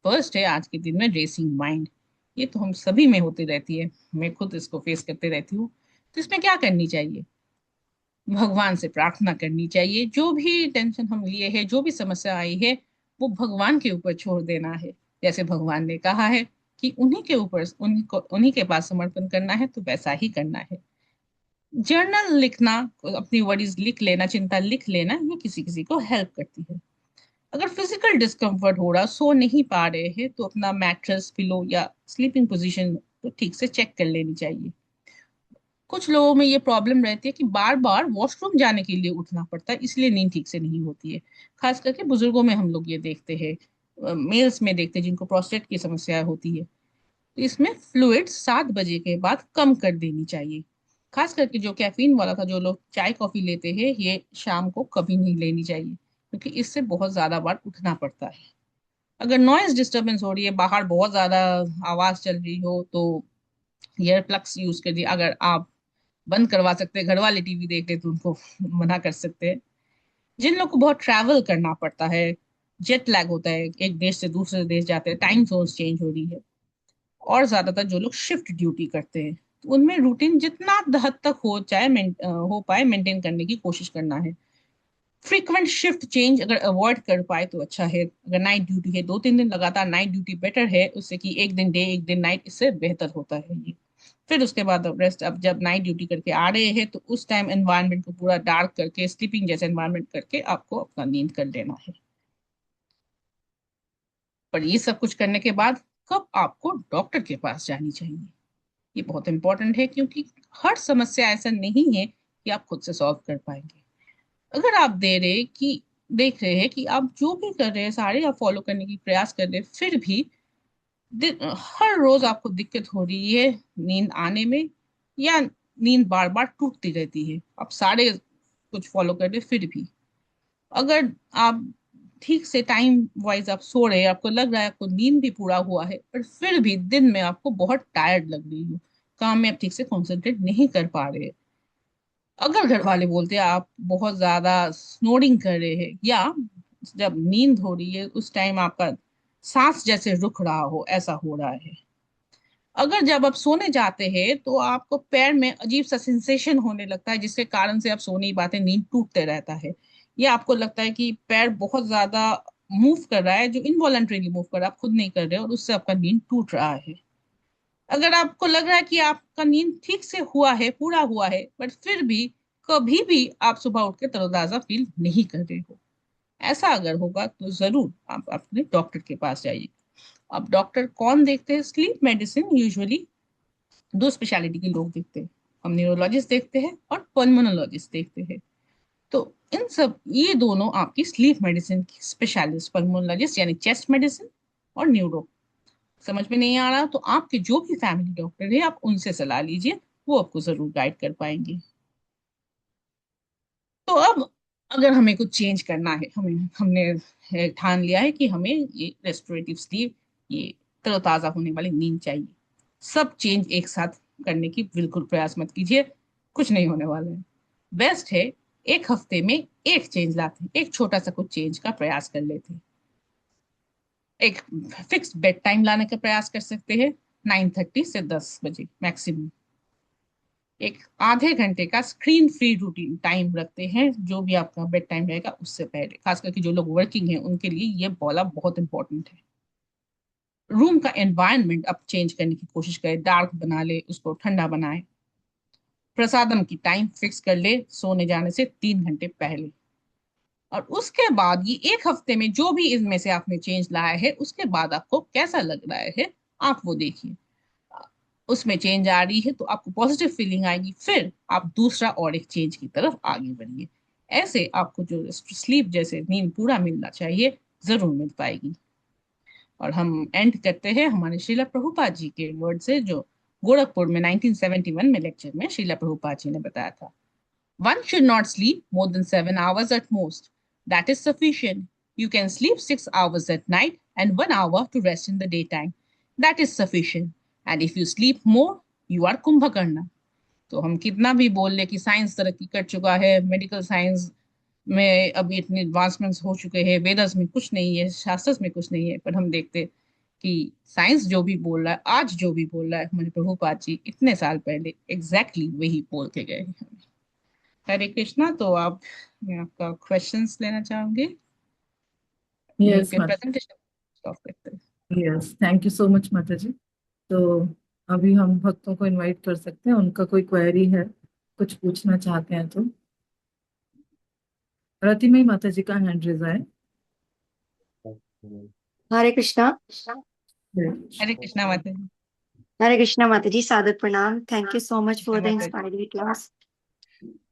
फर्स्ट है आज के दिन में रेसिंग माइंड। ये तो हम सभी में होती रहती है, मैं खुद इसको फेस करते रहती हूँ। तो इसमें क्या करनी चाहिए? भगवान से प्रार्थना करनी चाहिए, जो भी टेंशन हम लिए है, जो भी समस्या आई है, वो भगवान के ऊपर छोड़ देना है। जैसे भगवान ने कहा है कि उन्हीं के ऊपर, उन्हीं के पास समर्पण करना है, तो वैसा ही करना है। जर्नल लिखना, अपनी वरीज लिख लेना, चिंता लिख लेना, ये किसी किसी को हेल्प करती है। अगर फिजिकल डिस्कम्फर्ट हो रहा, सो नहीं पा रहे हैं, तो अपना मैट्रेस, पिलो या स्लीपिंग पोजीशन तो ठीक से चेक कर लेनी चाहिए। कुछ लोगों में ये प्रॉब्लम रहती है कि बार बार वॉशरूम जाने के लिए उठना पड़ता है, इसलिए नींद ठीक से नहीं होती है। खास करके बुजुर्गों में हम लोग ये देखते हैं, मेल्स में देखते हैं जिनको प्रोस्टेट की समस्या होती है। तो इसमें फ्लूइड 7 बजे के बाद कम कर देनी चाहिए। खास करके जो कैफीन वाला था, जो लोग चाय कॉफी लेते हैं, ये शाम को कभी नहीं लेनी चाहिए, क्योंकि इससे बहुत ज्यादा बार उठना पड़ता है। अगर नॉइज डिस्टरबेंस हो रही है, बाहर बहुत ज्यादा आवाज चल रही हो, तो ईयर प्लग्स यूज करिए। अगर आप बंद करवा सकते हैं, घर वाले टीवी देख ले तो उनको मना कर सकते हैं। जिन लोग को बहुत ट्रैवल करना पड़ता है, जेट लैग होता है, एक देश से दूसरे देश जाते हैं, टाइम जोन चेंज हो रही है, और ज्यादातर जो लोग शिफ्ट ड्यूटी करते हैं, तो उनमें रूटीन जितना हद तक हो पाए मेंटेन करने की कोशिश करना है। फ्रीक्वेंट शिफ्ट चेंज अगर अवॉइड कर पाए तो अच्छा है। अगर नाइट ड्यूटी है, 2-3 दिन लगातार नाइट ड्यूटी बेटर है उससे, कि एक दिन डे एक दिन नाइट, इससे बेहतर होता है ये। फिर उसके बाद अब रेस्ट, अब जब नाइट ड्यूटी करके आ रहे हैं तो उस टाइम एनवायरनमेंट को पूरा डार्क करके, स्लीपिंग जैसे एनवायरनमेंट करके आपको अपना नींद कर लेना है। पर ये सब कुछ करने के बाद कब आपको डॉक्टर के पास जानी चाहिए, ये बहुत इंपॉर्टेंट है, क्योंकि हर समस्या ऐसा नहीं है कि आप खुद से सॉल्व कर पाएंगे। अगर आप देख रहे हैं कि आप जो भी कर रहे हैं सारे आप फॉलो करने की प्रयास कर रहे हैं, फिर भी हर रोज आपको दिक्कत हो रही है नींद आने में, या नींद बार बार टूटती रहती है, आप सारे कुछ फॉलो कर रहे हैं, फिर भी अगर आप ठीक से टाइम वाइज आप सो रहे हैं, आपको लग रहा है आपको नींद भी पूरा हुआ है, पर फिर भी दिन में आपको बहुत टायर्ड लग रही हो, काम में आप ठीक से कॉन्सेंट्रेट नहीं कर पा रहे, अगर घर वाले बोलते हैं आप बहुत ज्यादा स्नोरिंग कर रहे हैं, या जब नींद हो रही है उस टाइम आपका सांस जैसे रुक रहा हो, ऐसा हो रहा है। अगर जब आप सोने जाते हैं तो आपको पैर में अजीब सा सेंसेशन होने लगता है, जिसके कारण से आप सो नहीं पाते, नींद टूटते रहता है। या आपको लगता है कि पैर बहुत ज्यादा मूव कर रहा है, जो इनवॉलंटरीली मूव कर रहा है, आप खुद नहीं कर रहे हो, और उससे आपका नींद टूट रहा है। अगर आपको लग रहा है कि आपका नींद ठीक से हुआ है, पूरा हुआ है, बट फिर भी कभी भी आप सुबह उठ के तरोताजा फील नहीं कर रहे हो, ऐसा अगर होगा तो जरूर आप अपने डॉक्टर के पास जाइए। अब डॉक्टर कौन देखते हैं? स्लीप मेडिसिन यूजुअली दो स्पेशलिटी के लोग देखते हैं। हम न्यूरोलॉजिस्ट देखते हैं और पल्मोनोलॉजिस्ट देखते हैं। तो इन सब, ये दोनों आपकी स्लीप मेडिसिन की स्पेशलिस्ट, पल्मोनोलॉजिस्ट यानी चेस्ट मेडिसिन, और न्यूरो। समझ में नहीं आ रहा तो आपके जो भी फैमिली डॉक्टर है आप उनसे सलाह लीजिए, वो आपको जरूर गाइड कर पाएंगे। तो अब अगर हमें कुछ चेंज करना है, हमने ठान लिया है कि हमें ये रेस्टोरेटिव स्लीप, ये तरोताजा होने वाली नींद चाहिए, सब चेंज एक साथ करने की बिल्कुल प्रयास मत कीजिए, कुछ नहीं होने वाला है। बेस्ट है एक हफ्ते में एक चेंज लाते हैं, एक छोटा सा कुछ चेंज का प्रयास कर लेते हैं। एक फिक्स बेड टाइम लाने का प्रयास कर सकते हैं, 9:30 से 10 बजे मैक्सिमम। एक आधे घंटे का स्क्रीन फ्री रूटीन टाइम रखते हैं, जो भी आपका बेड टाइम रहेगा उससे पहले, खास करके जो लोग वर्किंग हैं उनके लिए ये बोला बहुत इंपॉर्टेंट है। रूम का एनवायरनमेंट आप चेंज करने की कोशिश करें, डार्क बना ले, उसको ठंडा बनाए। प्रसादम की टाइम फिक्स कर ले सोने जाने से 3 घंटे पहले। और उसके बाद ये एक हफ्ते में जो भी इनमें से आपने चेंज लाया है, उसके बाद आपको कैसा लग रहा है आप वो देखिए। उसमें चेंज आ रही है तो आपको पॉजिटिव फीलिंग आएगी, फिर आप दूसरा और एक चेंज की तरफ आगे बढ़िए। ऐसे आपको जो स्लीप जैसे नींद पूरा मिलना चाहिए जरूर मिल पाएगी। और हम एंड करते हैं हमारे श्रीला प्रभुपाद जी के वर्ड से, जो गोरखपुर में 1971 में लेक्चर में श्रीला प्रभुपाद जी ने बताया था। One should not sleep more than 7 hours at most. That is sufficient. You can sleep 6 hours at night and 1 hour to rest in the daytime. That is sufficient. And if you sleep more, you are Kumbhakarna. तो हम कितना भी बोल ले कि science तरक्की कर चुका है, मेडिकल साइंस में अभी इतने एडवांसमेंट्स हो चुके हैं, वेदस में कुछ नहीं है, शास्त्रस में कुछ नहीं है, पर हम देखते कि साइंस जो भी बोल रहा है, आज जो भी बोल रहा है, हमारे प्रभुपाद जी इतने साल पहले एग्जैक्टली वही बोल के गए हैं। हरे कृष्णा। तो आप, मैं आपका क्वेश्चंस लेना चाहूंगी। यहीं यस पे माता। प्रेजेंटेशन स्टॉप करते हैं। Yes, thank you so much माता जी। तो अभी हम भक्तों को इनवाइट कर सकते हैं, उनका कोई क्वेरी है, कुछ पूछना चाहते हैं तो। रतिमयी माता जी का हैंड रेज है। हरे कृष्णा। हरे कृष्णा माता जी। हरे कृष्णा माता जी, सादर प्रणाम। Thank you so much Krishna for the माता जी। Inspiring class.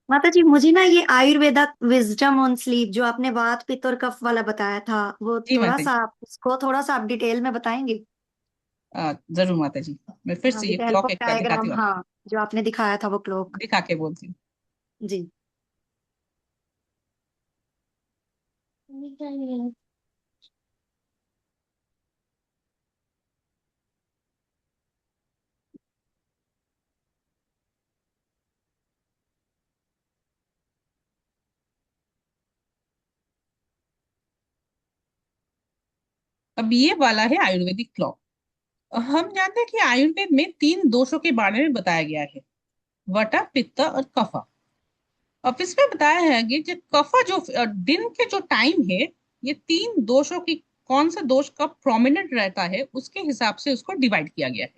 माता जी, मुझे ना ये आयुर्वेदा विजडम ऑन स्लीप जो आपने वात पित्त और कफ वाला बताया था, वो जी थोड़ा माता सा जी। आप उसको थोड़ा सा आप डिटेल में बताएंगे? जरूर माता जी। मैं फिर हाँ, से ये विद हेल्प क्लॉक ऑफ एक बार दिखाती डायग्राम, हूँ आपको, हाँ, जो आपने दिखाया था वो क्लॉक। दिखा के बोलती हूँ। जी। अब ये वाला है आयुर्वेदिक क्लॉक। हम जानते हैं कि आयुर्वेद में 3 दोषों के बारे में बताया गया है, वटा, पित्त और कफा। अब इसमें बताया है कि जो कफा, जो दिन के जो टाइम है, ये 3 दोषों की, कौन सा दोष कब प्रोमिनेंट रहता है उसके हिसाब से उसको डिवाइड किया गया है।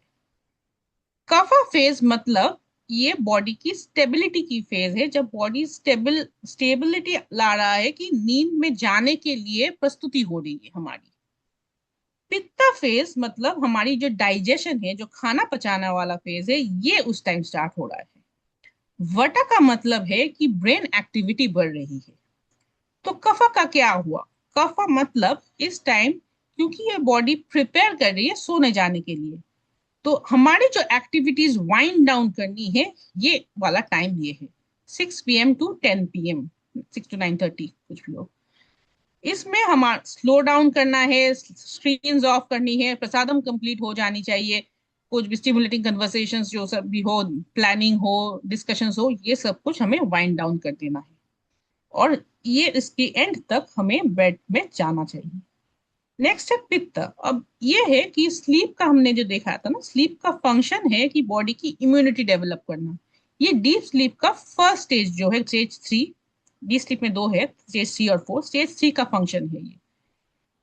कफा फेज मतलब ये बॉडी की स्टेबिलिटी की फेज है, जब बॉडी स्टेबिलिटी ला रहा है कि नींद में जाने के लिए प्रस्तुति हो रही है हमारी। पित्ता फेज मतलब हमारी जो डाइजेशन है, जो खाना पचाने वाला फेज है, ये उस टाइम स्टार्ट हो रहा है। वटा का मतलब है कि ब्रेन एक्टिविटी बढ़ रही है। तो कफा का क्या हुआ? कफा मतलब इस टाइम, क्योंकि ये बॉडी प्रिपेयर कर रही है सोने जाने के लिए, तो हमारी जो एक्टिविटीज वाइंड डाउन करनी है, ये वाला टाइम ये है, 6 PM to 10 PM, 6 to 9:30 कुछ भी हो। इसमें हमारा स्लो डाउन करना है, स्क्रीन ऑफ करनी है, प्रसादम कंप्लीट हो जानी चाहिए, कुछ भी स्टिमुलेटिंग कन्वर्सेशंस जो सब भी हो, प्लानिंग हो, डिस्कशंस हो, ये सब कुछ हमें वाइंड डाउन कर देना है। और ये इसके एंड तक हमें बेड में जाना चाहिए। नेक्स्ट है पित्त। अब ये है कि स्लीप का हमने जो देखा था ना, स्लीप का फंक्शन है कि बॉडी की इम्यूनिटी डेवलप करना। ये डीप स्लीप का फर्स्ट स्टेज जो है, स्टेज 3। डीप स्लीप में दो है, स्टेज 3 और 4। स्टेज 3 का फंक्शन है ये।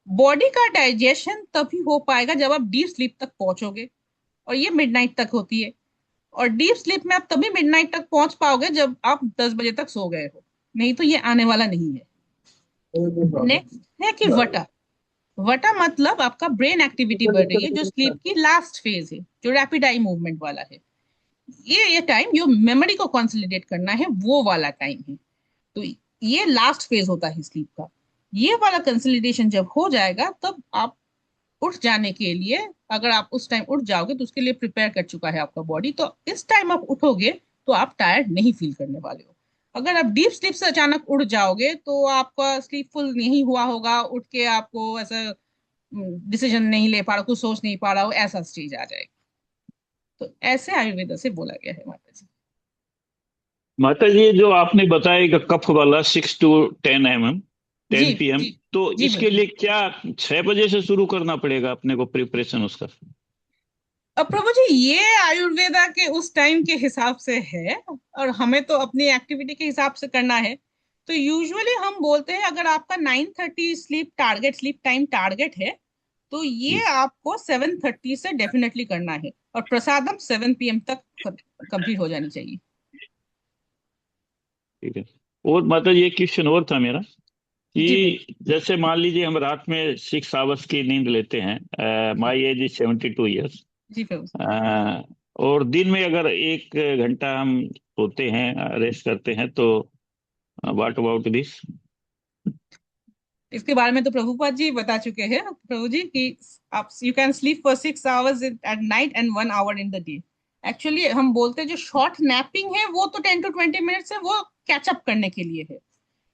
बॉडी का डाइजेशन तभी हो पाएगा जब आप डीप स्लीप तक पहुंचोगे, और ये मिडनाइट तक होती है। और डीप स्लीप में आप तभी मिडनाइट तक पहुंच पाओगे जब आप 10 बजे तक सो गए हो, नहीं तो ये आने वाला नहीं है। नेक्स्ट है कि वटा। वटा मतलब आपका ब्रेन एक्टिविटी बढ़ रही है, जो स्लीप की लास्ट फेज है, जो रैपिड आई मूवमेंट वाला है। ये टाइम जो मेमोरी को कंसोलिडेट करना है, वो वाला टाइम है। तो ये लास्ट फेज होता है स्लीप का। ये वाला कंसोलिडेशन जब हो जाएगा, तब आप उठ जाने के लिए, अगर आप उस टाइम उठ जाओगे तो उसके लिए प्रिपेयर कर चुका है आपका बॉडी, तो इस टाइम आप उठोगे तो आप टायर्ड नहीं फील करने वाले हो। अगर आप डीप स्लीप से अचानक उठ जाओगे तो आपका स्लीप फुल नहीं हुआ होगा, उठ के आपको ऐसा डिसीजन नहीं ले पा रहा, कुछ सोच नहीं पा रहा हो, ऐसा स्टेज आ जाएगा। तो ऐसे आयुर्वेदा से बोला गया है माता जी। माता जी, ये जो आपने बताया कि कफ वाला 6 to 10 mm, जी 10 PM, जी तो जी इसके बिल्कुल। लिए क्या 6 बजे से शुरू करना पड़ेगा अपने को प्रिपरेशन उसका? अब प्रभु जी, ये आयुर्वेदा के उस टाइम के हिसाब से है, और हमें तो अपनी एक्टिविटी के हिसाब से करना है। तो यूजुअली हम बोलते हैं, अगर आपका 9:30 स्लीप टाइम टारगेट है, तो ये जी, आपको 7:30 से डेफिनेटली करना है, और प्रसादम 7 PM तक कंप्लीट हो जानी चाहिए। ठीक है। और माता जी, एक क्वेश्चन और था मेरा जी प्रभु। कि जैसे मान लीजिए हम रात में 6 hours की नींद लेते हैं, माई एज इज 72 years, जी प्रभु। और दिन में अगर 1 घंटा हम सोते हैं, रेस्ट करते हैं, तो व्हाट अबाउट दिस? इसके बारे में तो प्रभुपाद जी बता चुके हैं प्रभु जी, कि आप you can sleep for 6 hours at night and 1 hour in the day. Actually हम बोलते हैं जो शॉर्ट नैपिंग है वो तो 10 to 20 मिनट्स है, वो कैचअप करने के लिए है।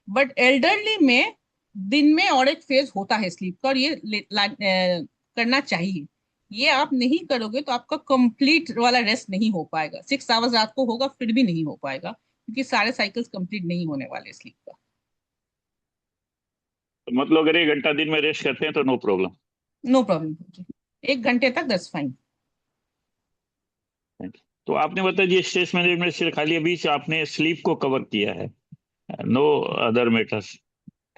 बट एल्डरली में दिन में और एक फेज होता है स्लीप का, और ये करना चाहिए। ये आप नहीं करोगे तो आपका कंप्लीट वाला रेस्ट नहीं हो पाएगा। 6 hours रात को होगा फिर भी नहीं हो पाएगा, क्योंकि सारे साइकिल्स कंप्लीट नहीं होने वाले स्लीप का। तो मतलब अगर 1 घंटा दिन में रेस्ट करते हैं तो नो प्रॉब्लम? No problem. 1 घंटे तक दैट्स फाइन। तो आपने बताया जी, स्ट्रेस मैनेजमेंट सिर्फ खाली अभी से आपने स्लीप को कवर किया है, नो अदर मैटर्स?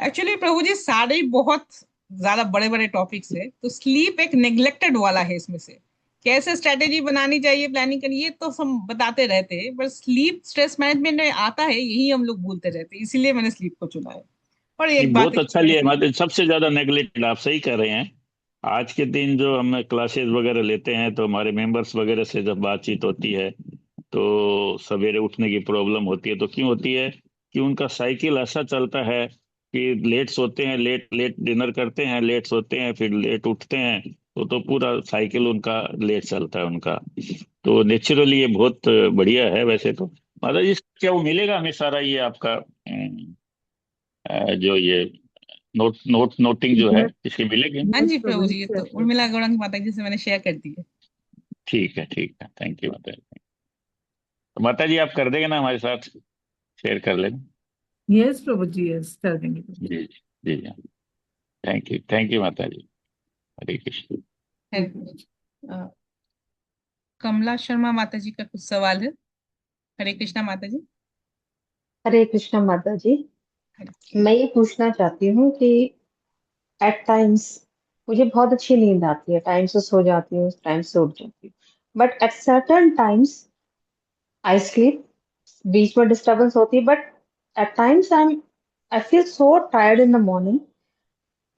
एक्चुअली प्रभु जी, सारे ही बहुत ज्यादा बड़े बड़े टॉपिक्स है, तो स्लीप एक नेग्लेक्टेड वाला है। इसमें से कैसे स्ट्रेटेजी बनानी चाहिए, प्लानिंग करनी, ये तो हम बताते रहते हैं, पर स्लीप स्ट्रेस मैनेजमेंट में आता है, यही हम लोग भूलते रहते हैं, इसीलिए मैंने स्लीप को चुना है। और नहीं, एक बात बहुत है अच्छा लिया है, मतलब सबसे ज्यादा नेगलेक्टेड, आप सही कर रहे हैं। आज के दिन जो हम क्लासेस वगैरह लेते हैं तो हमारे मेंबर्स वगैरह से जब बातचीत होती है तो सवेरे उठने की प्रॉब्लम होती है। तो क्यों होती है? कि उनका साइकिल ऐसा चलता है कि लेट सोते हैं, लेट लेट डिनर करते हैं, लेट सोते हैं, फिर लेट उठते हैं, तो पूरा साइकिल उनका लेट चलता है उनका। तो नेचुरली ये बहुत बढ़िया है वैसे तो। माता जी, क्या वो मिलेगा हमें सारा ये आपका जो ये नोटिंग जो है, इसके मिलेगी? हाँ जी प्रभु जी, ये तो उर्मिला गौड़ंग माता जी से मैंने शेयर कर दी है। ठीक है, ठीक है, थैंक यू माता जी। तो माता जी, आप कर देंगे ना हमारे साथ, शेयर कर लेना? यस प्रभु जी, यस कर देंगे। जी जी जी जी। थैंक यू माता जी। हरे कृष्ण। है। अ, कमला शर्मा माता जी का कुछ सवाल है। हरे कृष्णा माता जी। हरे कृष्णा माता जी। हरे। मैं ये पूछना चाहती हूँ कि एट टाइम्स मुझे बहुत अच्छी नींद आती है, टाइम से सो जाती हूँ, टाइम से उठ जाती हूँ, but at certain times I sleep, बीच में डिस्टरबेंस होती है, but at times I feel so tired in the morning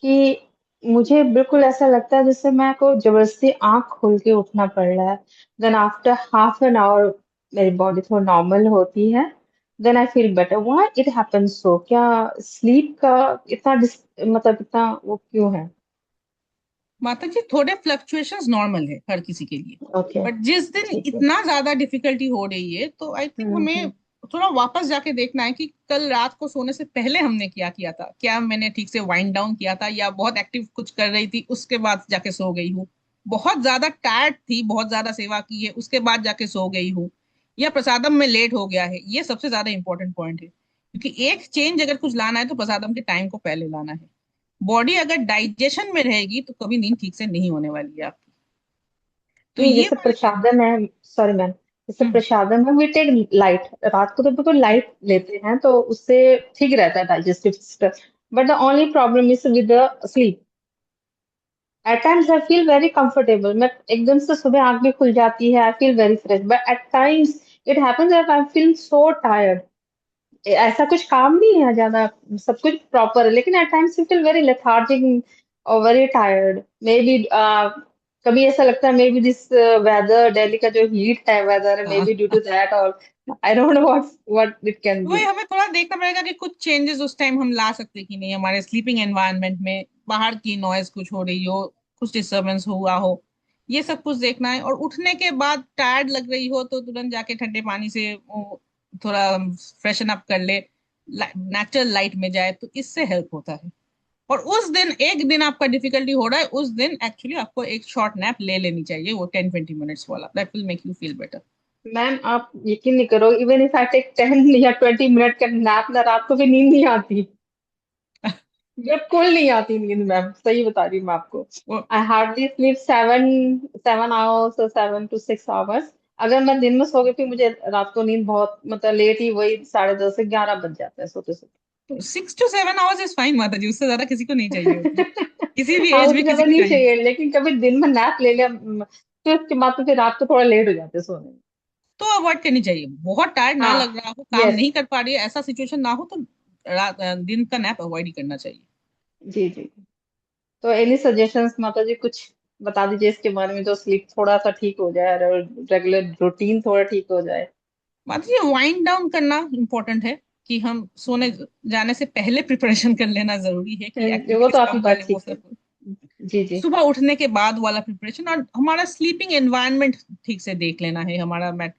कि मुझे बिल्कुल ऐसा लगता है जैसे मैं को जबरदस्ती आंख खोल के उठना पड़ रहा है। Then after half an hour मेरी बॉडी थोड़ा नॉर्मल होती है, then I feel better. Why it happens so? क्या स्लीप का इतना मतलब इतना वो क्यों है? माता जी, थोड़े फ्लक्चुएशंस नॉर्मल है हर किसी के लिए। ओके, बट जिस दिन ठीक है। इतना ज्यादा डिफिकल्टी हो रही है, तो आई थिंक हमें हम्म। थोड़ा वापस जाके देखना है कि कल रात को सोने से पहले हमने क्या किया था, क्या मैंने ठीक से वाइंड डाउन किया था, या बहुत एक्टिव कुछ कर रही थी उसके बाद जाके सो गई हूँ। बहुत ज्यादा टायर्ड थी, बहुत ज्यादा सेवा की है, उसके बाद जाके सो गई हूँ, या प्रसादम में लेट हो गया है, ये सबसे ज्यादा इंपॉर्टेंट पॉइंट है। क्योंकि एक चेंज अगर कुछ लाना है तो प्रसादम के टाइम को पहले लाना है। बॉडी अगर डाइजेशन में रहेगी तो कभी नींद ठीक से नहीं होने वाली है आपकी। तो नहीं, ये जैसे वाले चीज। प्रसादम है, सॉरी मैम, जैसे हम्म। प्रसादम है वी टेक लाइट, रात को तो बिल्कुल लाइट लेते हैं तो उससे ठीक रहता है digestive system. But the only problem is with the sleep. At times I feel very comfortable, मैं एकदम से सुबह आंख भी खुल जाती है, I feel very fresh, but at times it happens that I feel so tired. ऐसा कुछ काम नहीं है ज्यादा, सब कुछ प्रॉपर है, लेकिन at times you feel very lethargic और वेरी टायर्ड मे बी। कभी ऐसा लगता है may be this weather, Delhi का जो हीट है वेदर, मे हाँ, बी ड्यू टू दैट, और I don't know what it can वही बी। हमें थोड़ा देखना पड़ेगा कि कुछ चेंजेस उस टाइम हम ला सकते कि नहीं, हमारे स्लीपिंग एनवायरनमेंट में बाहर की नॉइज कुछ हो रही हो, कुछ डिस्टरबेंस हुआ हो, ये सब कुछ देखना है। और उठने के बाद टायर्ड लग रही हो तो तुरंत जाके ठंडे पानी से वो थोड़ा फ्रेशन अप कर ले, नेचुरल लाइट में जाए, तो इससे हेल्प होता है। और उस दिन, एक दिन आपका डिफिकल्टी हो रहा है, उस दिन एक्चुअली आपको एक शॉर्ट नैप ले लेनी चाहिए, वो 10-20 मिनट्स वाला, that will make you feel better. Ma'am आप यकीन नहीं करो, इवन इफ आई टेक 10 या 20 मिनट का नैप ना, रात को भी नींद नहीं आती, बिल्कुल नहीं आती नींद मैम, सही बता रही हूँ मैं आपको। वो आई हार्डली स्लीप 7 7 आवर्स और 7 to 6 आवर्स। अगर मैं दिन में सो गई फिर मुझे रात को नींद बहुत मतलब लेट ही, वही 10:30 से 11 बज जाते हैं सोते सोते। 6 to 7 आवर्स इज फाइन माता जी, उससे ज्यादा किसी को नहीं चाहिए होता है, किसी भी हाँ एज उससे में किसी ज्यादा को नहीं चाहिए। चाहिए, लेकिन कभी दिन में नैप ले लिया फिर उसके बाद तो फिर रात को थोड़ा लेट हो जाते हैं सोने में। तो अवॉइड करनी चाहिए, बहुत टायर्ड ना हाँ। लग रहा हो, काम यस। नहीं कर पा रही है, ऐसा सिचुएशन ना हो तो दिन का नैप अवॉइड ही करना चाहिए। जी जी। तो एनी सजेशंस माता जी, कुछ बता दीजिए इसके बारे में, जो स्लीप थोड़ा सा ठीक हो जाए और रेगुलर रूटीन थोड़ा ठीक हो जाए। बात ये वाइंड डाउन करना इम्पोर्टेंट है, कि हम सोने जाने से पहले प्रिपरेशन कर लेना जरूरी है, कि वो तो एक्टिविटीज आपकी कम कर बात ले वो ठीक है। सब। जी जी। सुबह उठने के बाद वाला प्रिपरेशन, और हमारा स्लीपिंग एनवायरनमेंट ठीक से देख लेना है, हमारा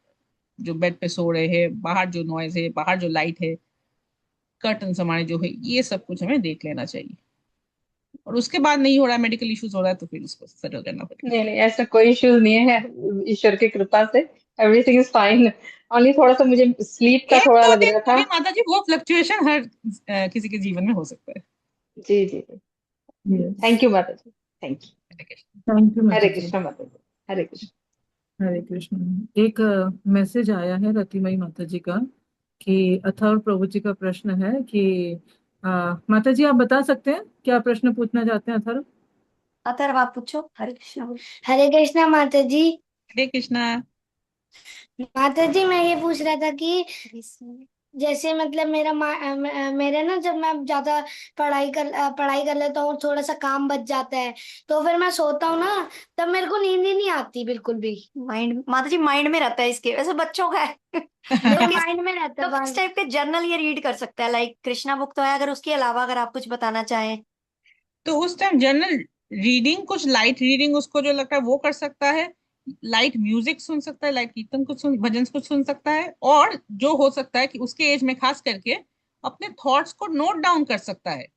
जो बेड पे सो रहे हैं, बाहर जो नॉइज है, बाहर जो लाइट है, कर्टन हमारे जो है, ये सब कुछ हमें देख लेना चाहिए। और उसके बाद नहीं हो रहा है, मेडिकल इश्यूज हो रहा है, तो फिर उसको सेटल करना पड़ेगा। नहीं नहीं, ऐसा कोई इश्यूज नहीं है, ईश्वर की कृपा से एवरीथिंग इज फाइन। ओनली थोड़ा सा मुझे स्लीप का एक थोड़ा दो लग दिन रहा का था। भी माता जी वो फ्लक्चुएशन हर किसी के जीवन में हो सकता है। जी जी जी। यस। थैंक यू माता जी, थैंक यू। थैंक यू हरे माता जी। कृष्णा माता जी, हरे कृष्ण। हरे कृष्ण। एक मैसेज आया है रतिमयी माता जी का, कि अथर्व प्रभु जी का प्रश्न है कि माता जी आप बता सकते हैं क्या प्रश्न पूछना चाहते हैं अथर्व? अथर्व आप पूछो। हरे कृष्णा बोलो। हरे कृष्णा माता जी। हरे कृष्णा। माता जी मैं ये पूछ रहा था कि जैसे मतलब मेरे ना जब मैं ज्यादा पढ़ाई कर लेता हूँ, थोड़ा सा काम बच जाता है, तो फिर मैं सोता हूँ ना, तब मेरे को नींद ही नहीं आती बिल्कुल भी। माइंड माता जी माइंड में रहता है इसके, वैसे बच्चों का है। वो तो किस माइंड में रहता तो है किस टाइप के जर्नल ये रीड कर सकता है, लाइक कृष्णा बुक तो है, अगर उसके अलावा अगर आप कुछ बताना चाहें। तो उस टाइम जनरल रीडिंग, कुछ लाइट रीडिंग उसको जो लगता है वो कर सकता है, लाइट म्यूजिक सुन सकता है, लाइट कीर्तन कुछ सुन, भजन कुछ सुन सकता है। और जो हो सकता है कि उसके एज में खास करके अपने थॉट्स को नोट डाउन कर सकता है।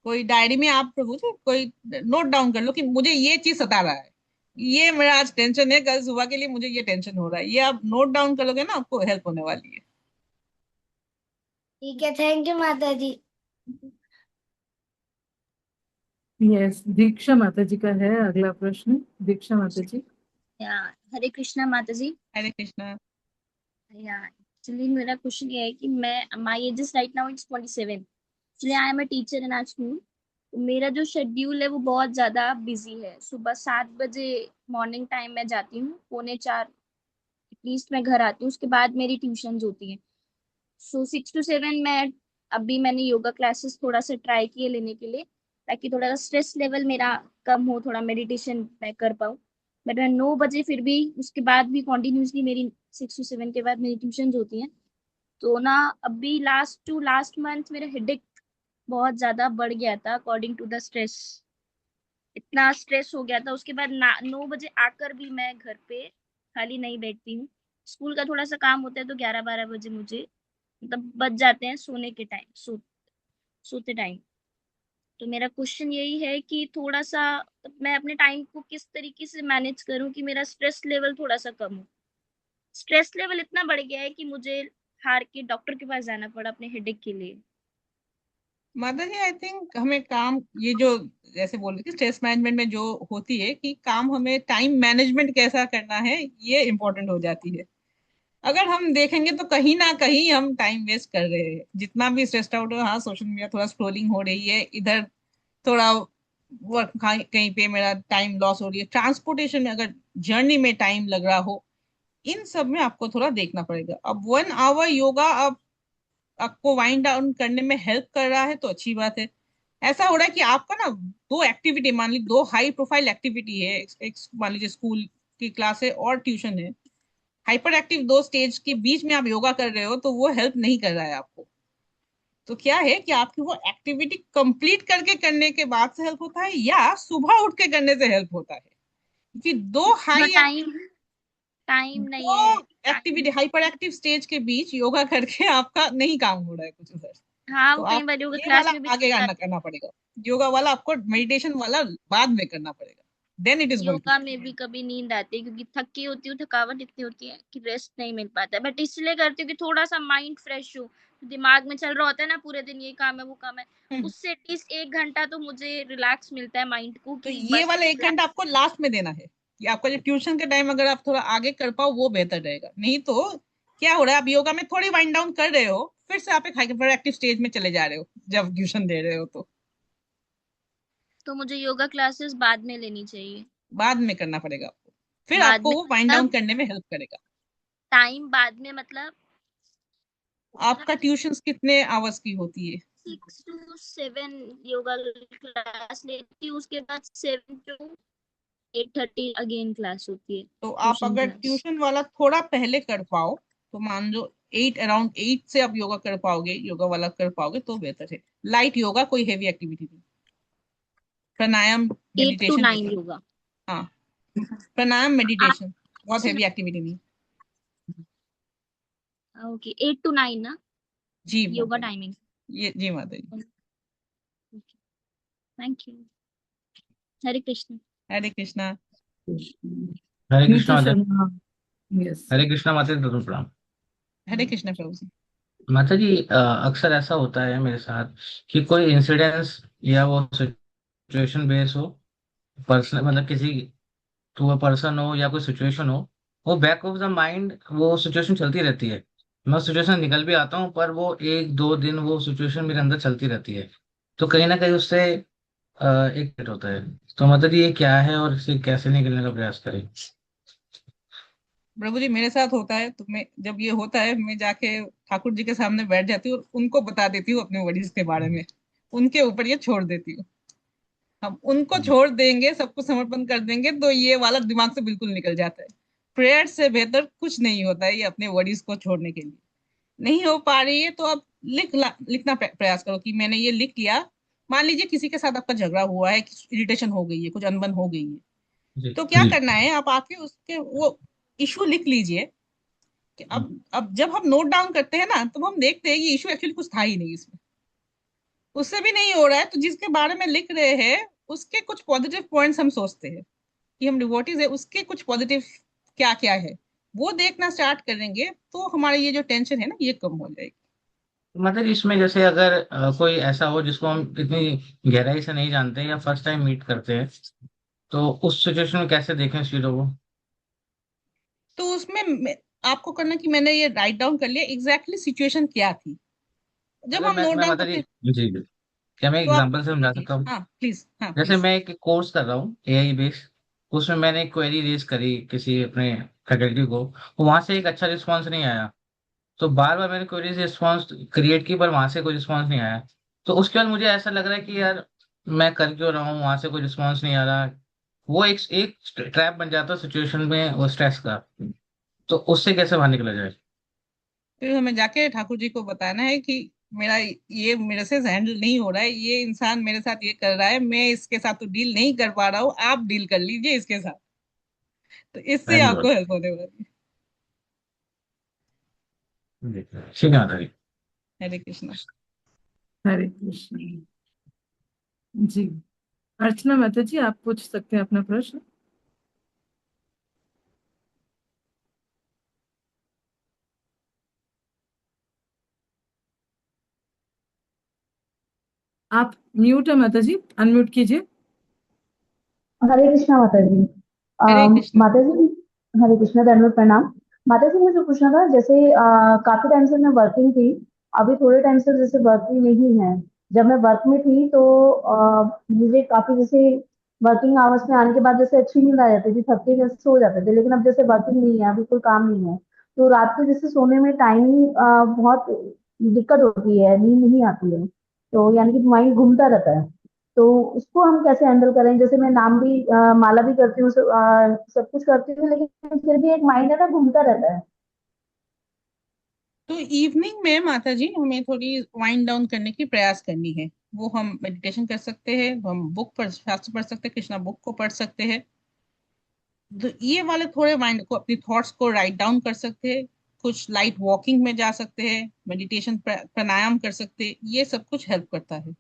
कोई डायरी में आप प्रभु जी कोई नोट डाउन कर लो कि मुझे ये चीज सता रहा है, ये मेरा आज टेंशन है, कल सुबह के लिए मुझे ये टेंशन हो रहा है, ये आप नोट डाउन करोगे ना, आपको हेल्प होने वाली है। ठीक है, थैंक यू माता जी। यस, दीक्षा माता जी का है अगला प्रश्न। दीक्षा माता जी। या हरे कृष्णा माता जी। हरे कृष्णा। या एक्चुअली मेरा क्वेश्चन ये है कि मैं my age is right now it's 27, actually I am a teacher in our school. मेरा जो शेड्यूल है वो बहुत ज्यादा बिजी है। सुबह 7 बजे मॉर्निंग टाइम में जाती हूँ, 3:45 एटलीस्ट मैं घर आती हूँ, उसके बाद मेरी ट्यूशंस होती हैं। सो 6 to 7 मैं अभी मैंने योगा क्लासेस थोड़ा सा ट्राई किए लेने के लिए, ताकि थोड़ा स्ट्रेस लेवल मेरा कम हो, थोड़ा मेडिटेशन मैं कर पाऊँ। बट मैं 9 बजे फिर भी उसके बाद भी कॉन्टिन्यूसली मेरी 6 to 7 के बाद मेरी ट्यूशन होती हैं। तो ना अभी लास्ट टू लास्ट मंथ मेरा हेडेक बहुत ज्यादा बढ़ गया था अकॉर्डिंग टू द स्ट्रेस। इतना स्ट्रेस हो गया था, उसके बाद 9 बजे आकर भी मैं घर पे खाली नहीं बैठती हूँ। स्कूल का थोड़ा सा काम होता है तो 11-12 बजे मुझे मतलब बच जाते हैं सोने के टाइम, सोते टाइम। तो मेरा क्वेश्चन यही है कि थोड़ा सा मैं अपने टाइम को किस तरीके से मैनेज करूं कि मेरा स्ट्रेस लेवल थोड़ा सा कम हो। स्ट्रेस लेवल इतना बढ़ गया है कि मुझे हार के डॉक्टर के पास जाना पड़ा अपने हेडेक के लिए। माता जी आई थिंक हमें काम, ये जो जैसे बोल रही थी स्ट्रेस मैनेजमेंट में जो होती है कि काम, हमें टाइम मैनेजमेंट कैसा करना है ये इम्पोर्टेंट हो जाती है। अगर हम देखेंगे तो कहीं ना कहीं हम टाइम वेस्ट कर रहे हैं, जितना भी स्ट्रेस्ड आउट हो। हाँ, सोशल मीडिया थोड़ा स्क्रोलिंग हो रही है, इधर थोड़ा वर्क, कहीं पे मेरा टाइम लॉस हो रही है, ट्रांसपोर्टेशन में अगर जर्नी में टाइम लग रहा हो, इन सब में आपको थोड़ा देखना पड़ेगा। अब 1 आवर योगा अब आपको वाइंड डाउन करने में हेल्प कर रहा है तो अच्छी बात है। ऐसा हो रहा है कि आपका ना दो एक्टिविटी, मान ली दो हाई प्रोफाइल एक्टिविटी है, एक मान लीजिए स्कूल की क्लास है और ट्यूशन है, हाइपर एक्टिव दो स्टेज के बीच में आप योगा कर रहे हो, तो वो हेल्प नहीं कर रहा है आपको। तो क्या है कि आपकी वो एक्टिविटी कंप्लीट करके करने के बाद से हेल्प होता है, या सुबह उठ के करने से हेल्प होता है, क्योंकि दो जो हाई टाइम टाइम नहीं दो है activity time. Hyper active stage के बीच योगा करके आपका नहीं काम हो रहा है कुछ उधर। हाँ, तो वो कई आप बार योगा ये क्लास वाला में भी आगे समझा। करना करना पड़ेगा। योगा वाला आपको, मेडिटेशन वाला बाद में करना पड़ेगा, then it is going to. Yoga में भी कभी नींद आती है क्योंकि थकी होती हूँ, थकावट इतनी होती है कि रेस्ट नहीं मिल पाता है। बट इसलिए करती हूँ कि थोड़ा सा माइंड फ्रेश हो। दिमाग में चल रहा होता है ना पूरे दिन, ये काम है वो काम है, उससे एटलीस्ट 1 घंटा तो मुझे रिलैक्स मिलता है माइंड को तो कि ये बस वाला 1 घंटा आपको लास्ट में देना है, कि आपका जो ट्यूशन का टाइम अगर आप थोड़ा आगे कर पाओ वो बेहतर रहेगा। नहीं तो क्या हो रहा है, आप योगा में थोड़ी वाइंड डाउन कर रहे हो, फिर से आप एक हाइपर एक्टिव स्टेज में चले जा रहे हो जब ट्यूशन दे रहे हो। तो तो मुझे योगा क्लासेस बाद में लेनी चाहिए। बाद में करना पड़ेगा आपको, फिर बाद आपको में वो वाइंड डाउन मतलब करने में हेल्प करेगा। टाइम बाद में मतलब आपका ट्यूशन कितने आवर्स की होती है? 6 to 7 योगा क्लास लेती हूँ, उसके बाद 7 to 8:30 अगेन क्लास होती है, तो आप ट्यूशन अगर क्लास। ट्यूशन वाला थोड़ा पहले कर पाओ, तो मान लो 8 अराउंड 8 से आप योगा कर पाओगे, योगा वाला कर पाओगे तो बेहतर है। लाइट योगा, कोई हेवी एक्टिविटी नहीं, प्राणायाम 8 to मेडिटेशन 9 जैसा। योगा। हाँ, प्राणायाम आप मेडिटेशन, बहुत सुन, हेवी एक्टिविटी नहीं। ओके 8 to 9 ना जी योगा माता जी। टाइमिंग। ये जी माता जी। Thank you. हरे कृष्ण। हरे कृष्णा। हरे नीतू कृष्णा माता। शर्मा। यस। हरे कृष्णा माता जी, दो प्रणाम। हरे कृष्णा प्रभु जी। माता जी, अक्सर ऐसा होता है मेरे साथ कि कोई इंसिडेंस या वो सिचुएशन बेस हो, पर्सन मतलब किसी टू अ पर्सन हो या कोई सिचुएशन हो, वो बैक ऑफ द माइंड वो सिचुएशन चलती रहती है। मैं उस सिचुएशन निकल भी आता हूँ, पर वो 1-2 दिन वो सिचुएशन मेरे अंदर चलती रहती है। तो कहीं ना कहीं उससे एक हिट होता है। तो मतलब ये क्या है और इससे कैसे निकलने का प्रयास करें? प्रभु जी, मेरे साथ होता है, तो मैं जब ये होता है मैं जाके ठाकुर जी के सामने बैठ जाती हूँ और उनको बता देती हूँ अपने वरीज के बारे में, उनके ऊपर ये छोड़ देती हूँ। हम उनको छोड़ देंगे, सबको समर्पण कर देंगे, तो ये वाला दिमाग से बिल्कुल निकल जाता है। प्रेयर से बेहतर कुछ नहीं होता है ये अपने वरीज को छोड़ने के लिए। नहीं हो पा रही है तो आप लिखना प्रयास करो कि मैंने ये लिख लिया। मान लीजिए किसी के साथ आपका झगड़ा हुआ है, इरिटेशन हो गई है, कुछ अनबन हो गई है, जी तो क्या जी। करना है, आप आके उसके वो इशू लिख लीजिए। कि अब जब हम नोट डाउन करते हैं ना, तो हम देखते हैं कि इशू एक्चुअली कुछ था ही नहीं इसमें, उससे भी नहीं हो रहा है। तो जिसके बारे में लिख रहे हैं उसके कुछ पॉजिटिव पॉइंट्स हम सोचते हैं कि हम डिवोटीज है, उसके कुछ पॉजिटिव क्या क्या है, वो देखना स्टार्ट करेंगे तो हमारी ये जो टेंशन है ना ये कम हो जाएगी। मतलब इसमें जैसे अगर कोई ऐसा हो जिसको हम इतनी गहराई से नहीं जानते या फर्स्ट टाइम मीट करते हैं, तो उस सिचुएशन में कैसे देखें इस चीजों को? तो उसमें आपको करना कि मैंने ये राइट डाउन कर लिया एग्जैक्टली सिचुएशन क्या थी। जब अगर हम नोट मैं डाउन माता जी, करते हैं जी जी, क्या मैं तो आप एग्जांपल से समझा लिखिए। सकता हूँ? हाँ प्लीज, हाँ जैसे प्लीज। मैं एक कोर्स कर रहा हूँ एआई बेस, उसमें मैंने एक क्वेरी रेज करी किसी अपने फैकल्टी को, वहां से एक अच्छा रिस्पॉन्स नहीं आया। तो बार बार मैंने क्वेरी रिस्पॉन्स क्रिएट की, पर वहां से कोई रिस्पॉन्स नहीं आया। तो उसके बाद मुझे ऐसा लग रहा है कि यार मैं कर क्यों रहा हूँ, वहां से कोई रिस्पॉन्स नहीं आ रहा। वो एक ट्रैप बन जाता है सिचुएशन में, वो स्ट्रेस का। तो उससे कैसे बाहर निकला जाए? फिर हमें जाके ठाकुर जी को बताना है कि मेरा ये मेरे से हैंडल नहीं हो रहा है, ये इंसान मेरे साथ ये कर रहा है, मैं इसके साथ तो डील नहीं कर पा रहा हूँ, आप डील कर लीजिए इसके साथ। तो इससे वेरी गुड। आपको हेल्प होने वाली ठीक है माता जी। है। हरे कृष्णा। हरे कृष्ण। जी, अर्चना माता जी, आप पूछ सकते हैं अपना प्रश्न। आप म्यूट है माता जी, अनम्यूट कीजिए। हरे कृष्णा माता जी। हरे कृष्णा। माता जी, हरे कृष्णा, दंडवत प्रणाम। माता जी मुझे पूछना था, जैसे काफी टाइम से मैं वर्किंग थी, अभी थोड़े टाइम से जैसे वर्किंग नहीं है। जब मैं वर्क में थी तो मुझे काफी जैसे वर्किंग आवर्स में आने के बाद जैसे अच्छी नींद आ जाती थी, थक के जैसे सो जाते थे, लेकिन अब जैसे वर्किंग नहीं है, अभी कोई काम नहीं है, तो रात को जैसे सोने में टाइमिंग बहुत दिक्कत होती है, नींद नहीं आती है, तो यानी कि माइंड घूमता रहता है। तो उसको हम कैसे हैंडल करें? जैसे मैं नाम भी माला भी करती हूँ, सब कुछ करती हूँ, लेकिन फिर भी एक माइंड है ना, घूमता रहता है। तो इवनिंग में माता जी हमें थोड़ी वाइंड डाउन करने की प्रयास करनी है। वो हम मेडिटेशन कर सकते हैं, हम बुक पढ़ शास्त्र पढ़ सकते हैं, कृष्णा बुक को पढ़ सकते हैं। तो ये वाले थोड़े माइंड को, अपनी थॉट्स को राइट डाउन कर सकते हैं। कुछ लाइट वॉकिंग में जा सकते हैं, मेडिटेशन प्राणायाम कर सकते हैं। ये सब कुछ हेल्प करता है।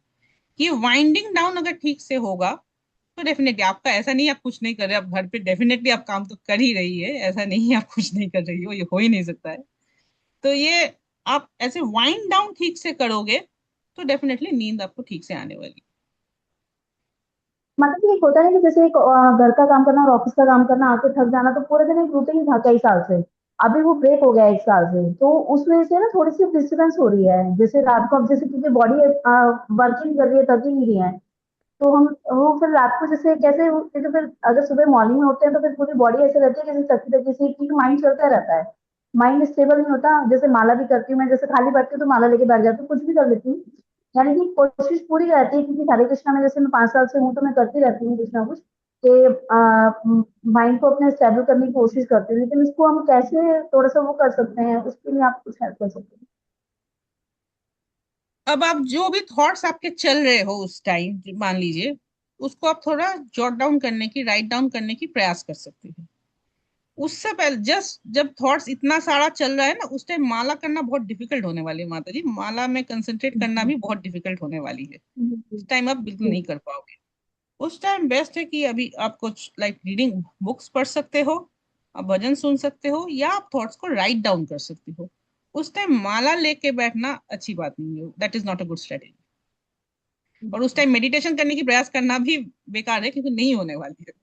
ये वाइंडिंग डाउन अगर ठीक से होगा तो डेफिनेटली आपका, ऐसा नहीं है आप कुछ नहीं कर रहे, आप घर पे डेफिनेटली आप काम तो कर ही रही है, ऐसा नहीं है आप कुछ नहीं कर रही हो, ये हो ही नहीं सकता है। तो ये आप ऐसे वाइंड डाउन ठीक से करोगे तो डेफिनेटली नींद आपको ठीक से आने वाली। मतलब कि एक होता है कि जैसे एक घर का काम करना और ऑफिस का काम करना, आके थक जाना, तो पूरे दिन एक रूटीन था कई साल से, अभी वो ब्रेक हो गया एक साल से, तो उस वजह से ना थोड़ी सी डिस्टर्बेंस हो रही है। जैसे रात को अब जैसे क्योंकि बॉडी वर्किंग कर रही है, थक ही नहीं रही है, तो हम वो फिर रात को जैसे कैसे तो फिर अगर सुबह मॉर्निंग में उठते हैं तो फिर पूरी बॉडी ऐसे रहती है जैसे थकी थकी सी, क्योंकि माइंड चलता रहता है, माइंड स्टेबल नहीं होता। जैसे माला भी करती हूँ मैं, जैसे खाली बैठती हूँ तो माला लेके बैठ जाती हूँ, कुछ भी कर लेती हूँ, यानी कि कोशिश पूरी रहती है, क्योंकि हरे कृष्णा में जैसे मैं 5 साल से हूँ, तो मैं करती रहती हूँ कुछ ना कुछ कि माइंड को अपने स्टेबल करने की कोशिश करती हूँ, लेकिन इसको हम कैसे थोड़ा सा वो कर सकते हैं, उसके लिए आप कुछ हेल्प कर सकते हैं? अब आप जो भी थॉट्स आपके चल रहे हो उस टाइम, मान लीजिए, उसको आप थोड़ा जॉट डाउन करने की, राइट डाउन करने की प्रयास कर सकते हैं। उससे पहले जस्ट जब थॉट्स इतना सारा चल रहा है ना, उस टाइम माला करना बहुत डिफिकल्ट होने वाली है माता जी, माला में कंसंट्रेट करना भी बहुत डिफिकल्ट होने वाली है। उस टाइम आप बिल्कुल नहीं कर पाओगे। उस टाइम बेस्ट है कि अभी आप कुछ लाइक रीडिंग बुक्स पढ़ सकते हो, आप भजन सुन सकते हो, या आप थॉट्स को राइट डाउन कर सकते हो। उस टाइम माला लेके बैठना अच्छी बात नहीं है, that is not a good strategy. और उस टाइम मेडिटेशन करने की प्रयास करना भी बेकार है, क्योंकि नहीं होने वाली है।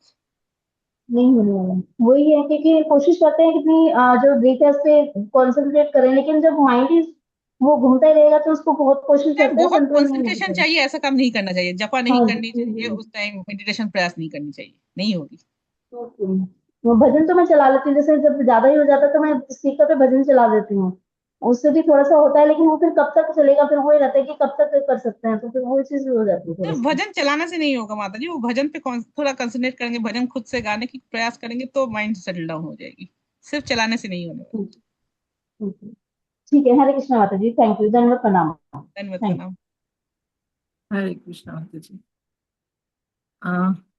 नहीं होने वाला। वही है, क्योंकि कोशिश करते हैं कितनी जो ब्रीथ है उस पे कॉन्सेंट्रेट करें, लेकिन जब माइंड ही वो घूमता ही रहेगा तो उसको बहुत कोशिश टाइम करते हैं, बहुत कंट्रोल नहीं कंसंट्रेशन होता है। चाहिए, ऐसा काम नहीं करना चाहिए, जपा नहीं हाँ करनी जी, चाहिए जी। उस टाइम, मेडिटेशन प्रयास नहीं करनी चाहिए, नहीं होगी। ओके। वो भजन तो मैं चला लेती हूँ, जैसे जब ज्यादा ही हो जाता है तो मैं स्पीकर पे भजन चला देती हूँ, उससे भी थोड़ा सा होता है, लेकिन वो फिर कब तक चलेगा, फिर वो ही रहता है कि कब तक कर सकते हैं, तो फिर वो चीज हो जाती है थोड़ा सिर्फ सा। भजन चलाने से नहीं होगा माता जी, वो भजन पे थोड़ा कंसंट्रेट करेंगे, भजन खुद से गाने की प्रयास करेंगे तो माइंड सेटल डाउन हो जाएगी। सिर्फ चलाने से नहीं होने वाली। ठीक ठीक है। ठीक है, हरे कृष्णा माता जी, थैंक यू, धन्यवाद, प्रणाम। धन्यवाद, थैंक प्रणाम। हरे कृष्णा माता जी।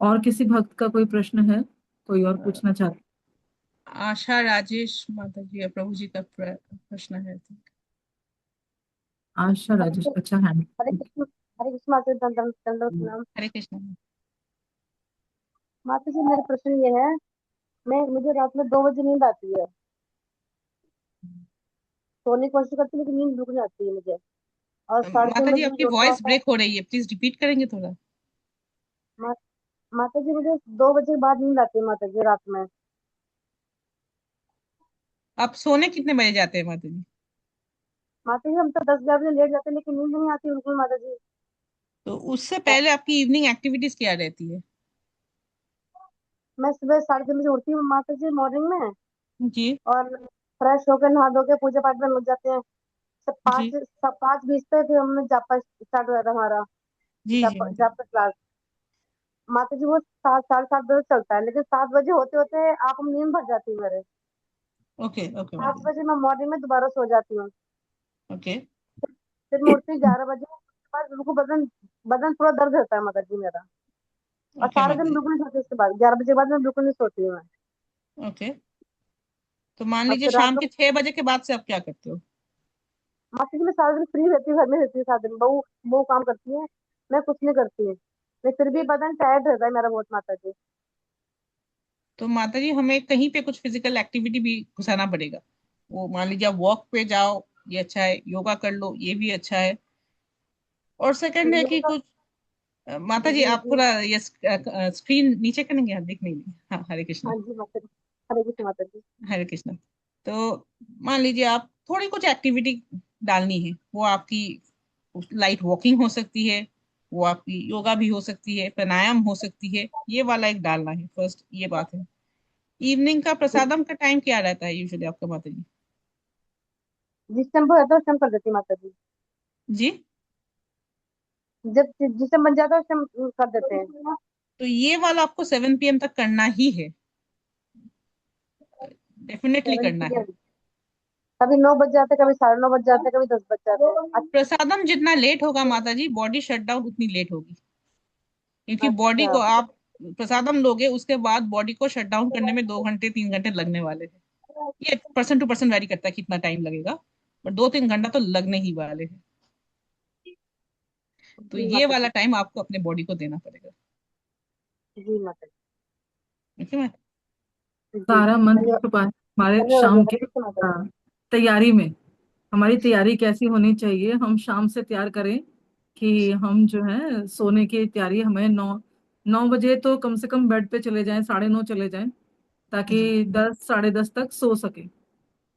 और किसी भक्त का कोई प्रश्न है? कोई और पूछना चाहते? आशा राजेश माता जी, प्रभु जी का प्रश्न है। आशा राजेश, यू। अच्छा हैंड। हरे कृष्ण, हरे कृष्ण माता जी, दंडवत दंडवत प्रणाम। हरे कृष्ण। माता जी मेरा प्रश्न ये है, मैं मुझे रात में 2 बजे नींद आती है, सोने की कोशिश करती हूँ लेकिन नींद रुक जाती है मुझे, और 3:30 माता जी बजे आपकी मुझे उठना वॉइस होता है। ब्रेक हो रही है, प्लीज रिपीट करेंगे थोड़ा। मा, माता जी मुझे 2 बजे के बाद नींद आती है माता जी रात में। आप सोने कितने बजे जाते हैं माता जी? माता जी हम तो 10-11 बजे लेट जाते हैं, लेकिन नींद नहीं आती बिल्कुल माता जी। तो उससे पहले आपकी इवनिंग एक्टिविटीज क्या रहती है? मैं सुबह 3:30 बजे उठती हूँ माता जी मॉर्निंग में, जी। और फ्रेश होकर नहा धो के पूजा पाठ में लग जाते हैं। जी। सब 5:20 पे फिर हमने जापा स्टार्ट हो जाता है हमारा, जी जी जापा माता जी। जापा क्लास। माता जी वो 7, 7:30 बजे चलता है, लेकिन 7 बजे होते होते आप हम नींद भर जाती है मेरे। ओके ओके सात माता जी। बजे मैं मॉर्निंग में दोबारा सो जाती हूँ, ओके। फिर मैं उठती 11 बजे, उसके बाद बिल्कुल बदन बदन पूरा दर्द रहता है माता जी मेरा, और ओके सारा माता दिन जी। बिल्कुल नहीं सोती, उसके बाद 11 बजे के बाद मैं बिल्कुल नहीं सोती हूँ मैं। ओके। तो मान और लीजिए फिर रात शाम को के 6 बजे के बाद से आप क्या करते हो? माता जी मैं सारा दिन फ्री रहती हूँ, घर में रहती हूँ सारा दिन, बहू बहू काम करती है, मैं कुछ नहीं करती हूँ। फिर भी बदन टायर्ड रहता है मेरा बहुत माता जी। तो माता जी हमें कहीं पे कुछ फिजिकल एक्टिविटी भी घुसाना पड़ेगा। वो मान लीजिए आप वॉक पे जाओ, ये अच्छा है, योगा कर लो, ये भी अच्छा है। और सेकंड है कि योगा। कुछ माता जी जी आप जी। थोड़ा ये स्क्रीन नीचे करेंगे, आप दिख नहीं रही। हाँ, हरे कृष्णा। हाँ जी माता जी। हरे कृष्ण माता जी। हरे कृष्णा। तो मान लीजिए आप थोड़ी कुछ एक्टिविटी डालनी है, वो आपकी लाइट वॉकिंग हो सकती है, वो आपकी योगा भी हो सकती है, प्राणायाम हो सकती है, ये वाला एक डालना है फर्स्ट, ये बात है। इवनिंग का प्रसादम का टाइम क्या रहता है यूजुअली आपका माता जी? जिस टाइम वो आता है उस टाइम कर देती माता जी। जी। जब जिस टाइम बन जाता है उस टाइम कर देते हैं। तो ये वाला आपको 7 PM तक करना ही है, डेफिनेटली सेवन करना है। पीएम कभी 9 बज जाते, कभी 9:30 बज जाते, कभी 10 बज जाते। प्रसादम जितना लेट होगा माता जी, बॉडी शट डाउन उतनी लेट होगी, क्योंकि बॉडी अच्छा। को आप प्रसादम लोगे उसके बाद बॉडी को शट डाउन करने में 2 घंटे 3 घंटे लगने वाले हैं। ये पर्सन टू पर्सन वेरी करता है कितना टाइम लगेगा, पर 2-3 घंटा तो लगने ही वाले हैं। तो जी ये माता वाला जी। टाइम आपको अपने बॉडी को देना पड़ेगा। जी माता ठीक है मैं। जी। जी सारा मन धन्यवाद। छुपा है हमारे धन्यवाद शाम के हरे कृष्ण माता जी। तैयारी में। हमारी तैयारी कैसी होनी चाहिए, हम शाम से तैयार करें कि हम जो है सोने की तैयारी, हमें 9 9 बजे तो कम से कम बेड पे चले जाएं, 9:30 चले जाएं, जी। ताकि 10 साढ़े 10 तक सो सके।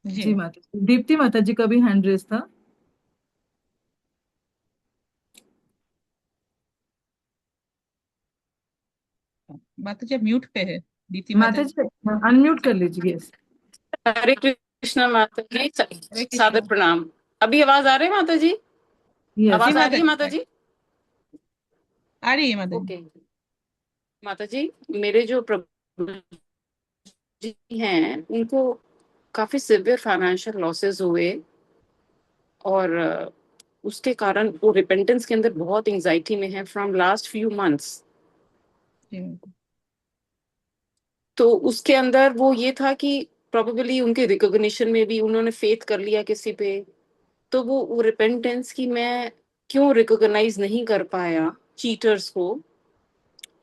जी जी माता जी। दीप्ति माता जी का भी हैंड रेस था। माता जी आप म्यूट पे है, दीप्ति माता माता जी। जी अनम्यूट कर लीजिए। हरे कृष्णा माता जी, हरे सादर कृष्णा। प्रणाम। अभी आवाज आ रही है माता जी? यस। जी आवाज आ माता रही है जी माता जी? आ रही है माता जी। ओके। माता जी, मेरे जो प्रभु जी हैं उनको काफी सिवियर फाइनेंशियल लॉसेस हुए, और उसके कारण वो रिपेंटेंस के अंदर बहुत एंजाइटी में है फ्रॉम लास्ट फ्यू मंथ्स। जी माता तो उसके अंदर वो ये था कि प्रोबेबली उनके रिकॉग्निशन में भी उन्होंने फेथ कर लिया किसी पे, तो वो रिपेंटेंस की मैं क्यों रिकॉग्नाइज नहीं कर पाया चीटर्स को,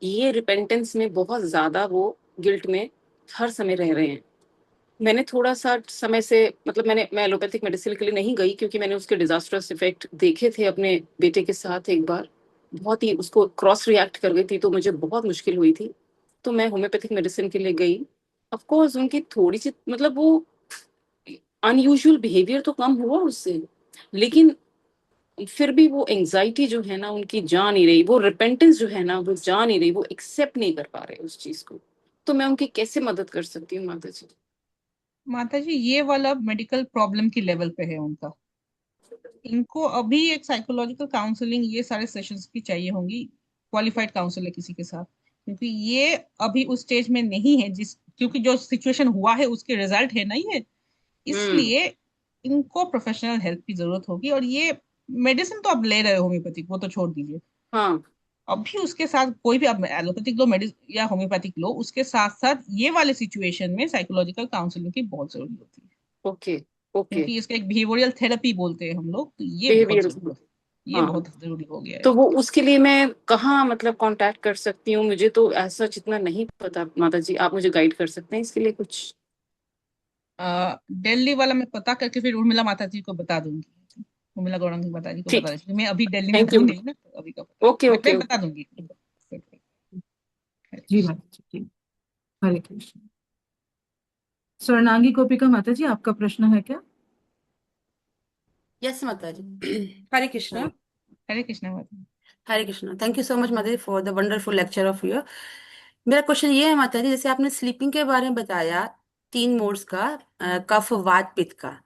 ये रिपेंटेंस में बहुत ज्यादा वो गिल्ट में हर समय रह रहे हैं। मैंने थोड़ा सा समय से, मतलब मैं एलोपैथिक मेडिसिन के लिए नहीं गई, क्योंकि मैंने उसके डिजास्टर्स इफेक्ट देखे थे अपने बेटे के साथ एक बार, बहुत ही उसको क्रॉस रिएक्ट कर गई थी, तो मुझे बहुत मुश्किल हुई थी। तो मैं होम्योपैथिक मेडिसिन के लिए गई। ऑफ कोर्स उनकी थोड़ी सी, मतलब वो अनयूजुअल बिहेवियर तो कम हुआ उससे, लेकिन फिर भी वो एंजाइटी जो है ना उनकी जा नहीं रही, वो रिपेंटेंस जो है ना वो जा नहीं रही, वो एक्सेप्ट नहीं कर पा रहे उस चीज को। तो मैं उनकी कैसे मदद कर सकती हूँ माता जी? माता जी ये वाला मेडिकल प्रॉब्लम की लेवल पे है उनका। इनको अभी एक साइकोलॉजिकल काउंसलिंग, ये सारे सेशंस की चाहिए होंगी, क्वालिफाइड काउंसलर किसी के साथ, क्योंकि ये अभी उस स्टेज में नहीं है जिस, क्योंकि जो सिचुएशन हुआ है उसके रिजल्ट है ना ये, हम्म। इसलिए इनको प्रोफेशनल हेल्प की जरूरत होगी। और ये मेडिसिन तो आप ले रहे हो होम्योपैथिक, वो तो छोड़ दीजिए। हाँ। अभी उसके साथ कोई भी आप एलोपैथिक लो, मेडिसिन या होम्योपैथिक लो, उसके साथ साथ ये वाले सिचुएशन में साइकोलॉजिकल काउंसलिंग की बहुत जरूरी होती है, ओके। ओके। क्योंकि इसका एक बिहेवियरल थेरेपी बोलते हैं हम लोग, तो ये बहुत बिहेवियर। जरूरी, ये हाँ। बहुत जरूरी हो गया है। तो वो उसके लिए मैं कहाँ, मतलब कांटेक्ट कर सकती हूँ? मुझे तो ऐसा जितना नहीं पता माता जी, आप मुझे गाइड कर सकते हैं इसके लिए कुछ? दिल्ली वाला मैं पता करके फिर उर्मिला माता जी को बता दूंगी, उर्मिला गौरंगी माता जी को ठीक। बता दूंगी। मैं अभी दिल्ली में थैंक हूँ यू। नहीं ना, तो अभी का पता ओके मैं ओके बता ओके। दूंगी। जी माता जी जी। हरे कृष्ण। स्वर्णांगी गोपिका माता जी, आपका प्रश्न है क्या? यस माता जी। हरे कृष्णा। हरे कृष्णा माता जी। Hare Krishna. Thank you so much माता जी for the wonderful lecture of you. मेरा क्वेश्चन ये है माता जी, जैसे आपने स्लीपिंग के बारे में बताया, 3 मोड्स का, कफ वात पित्त का,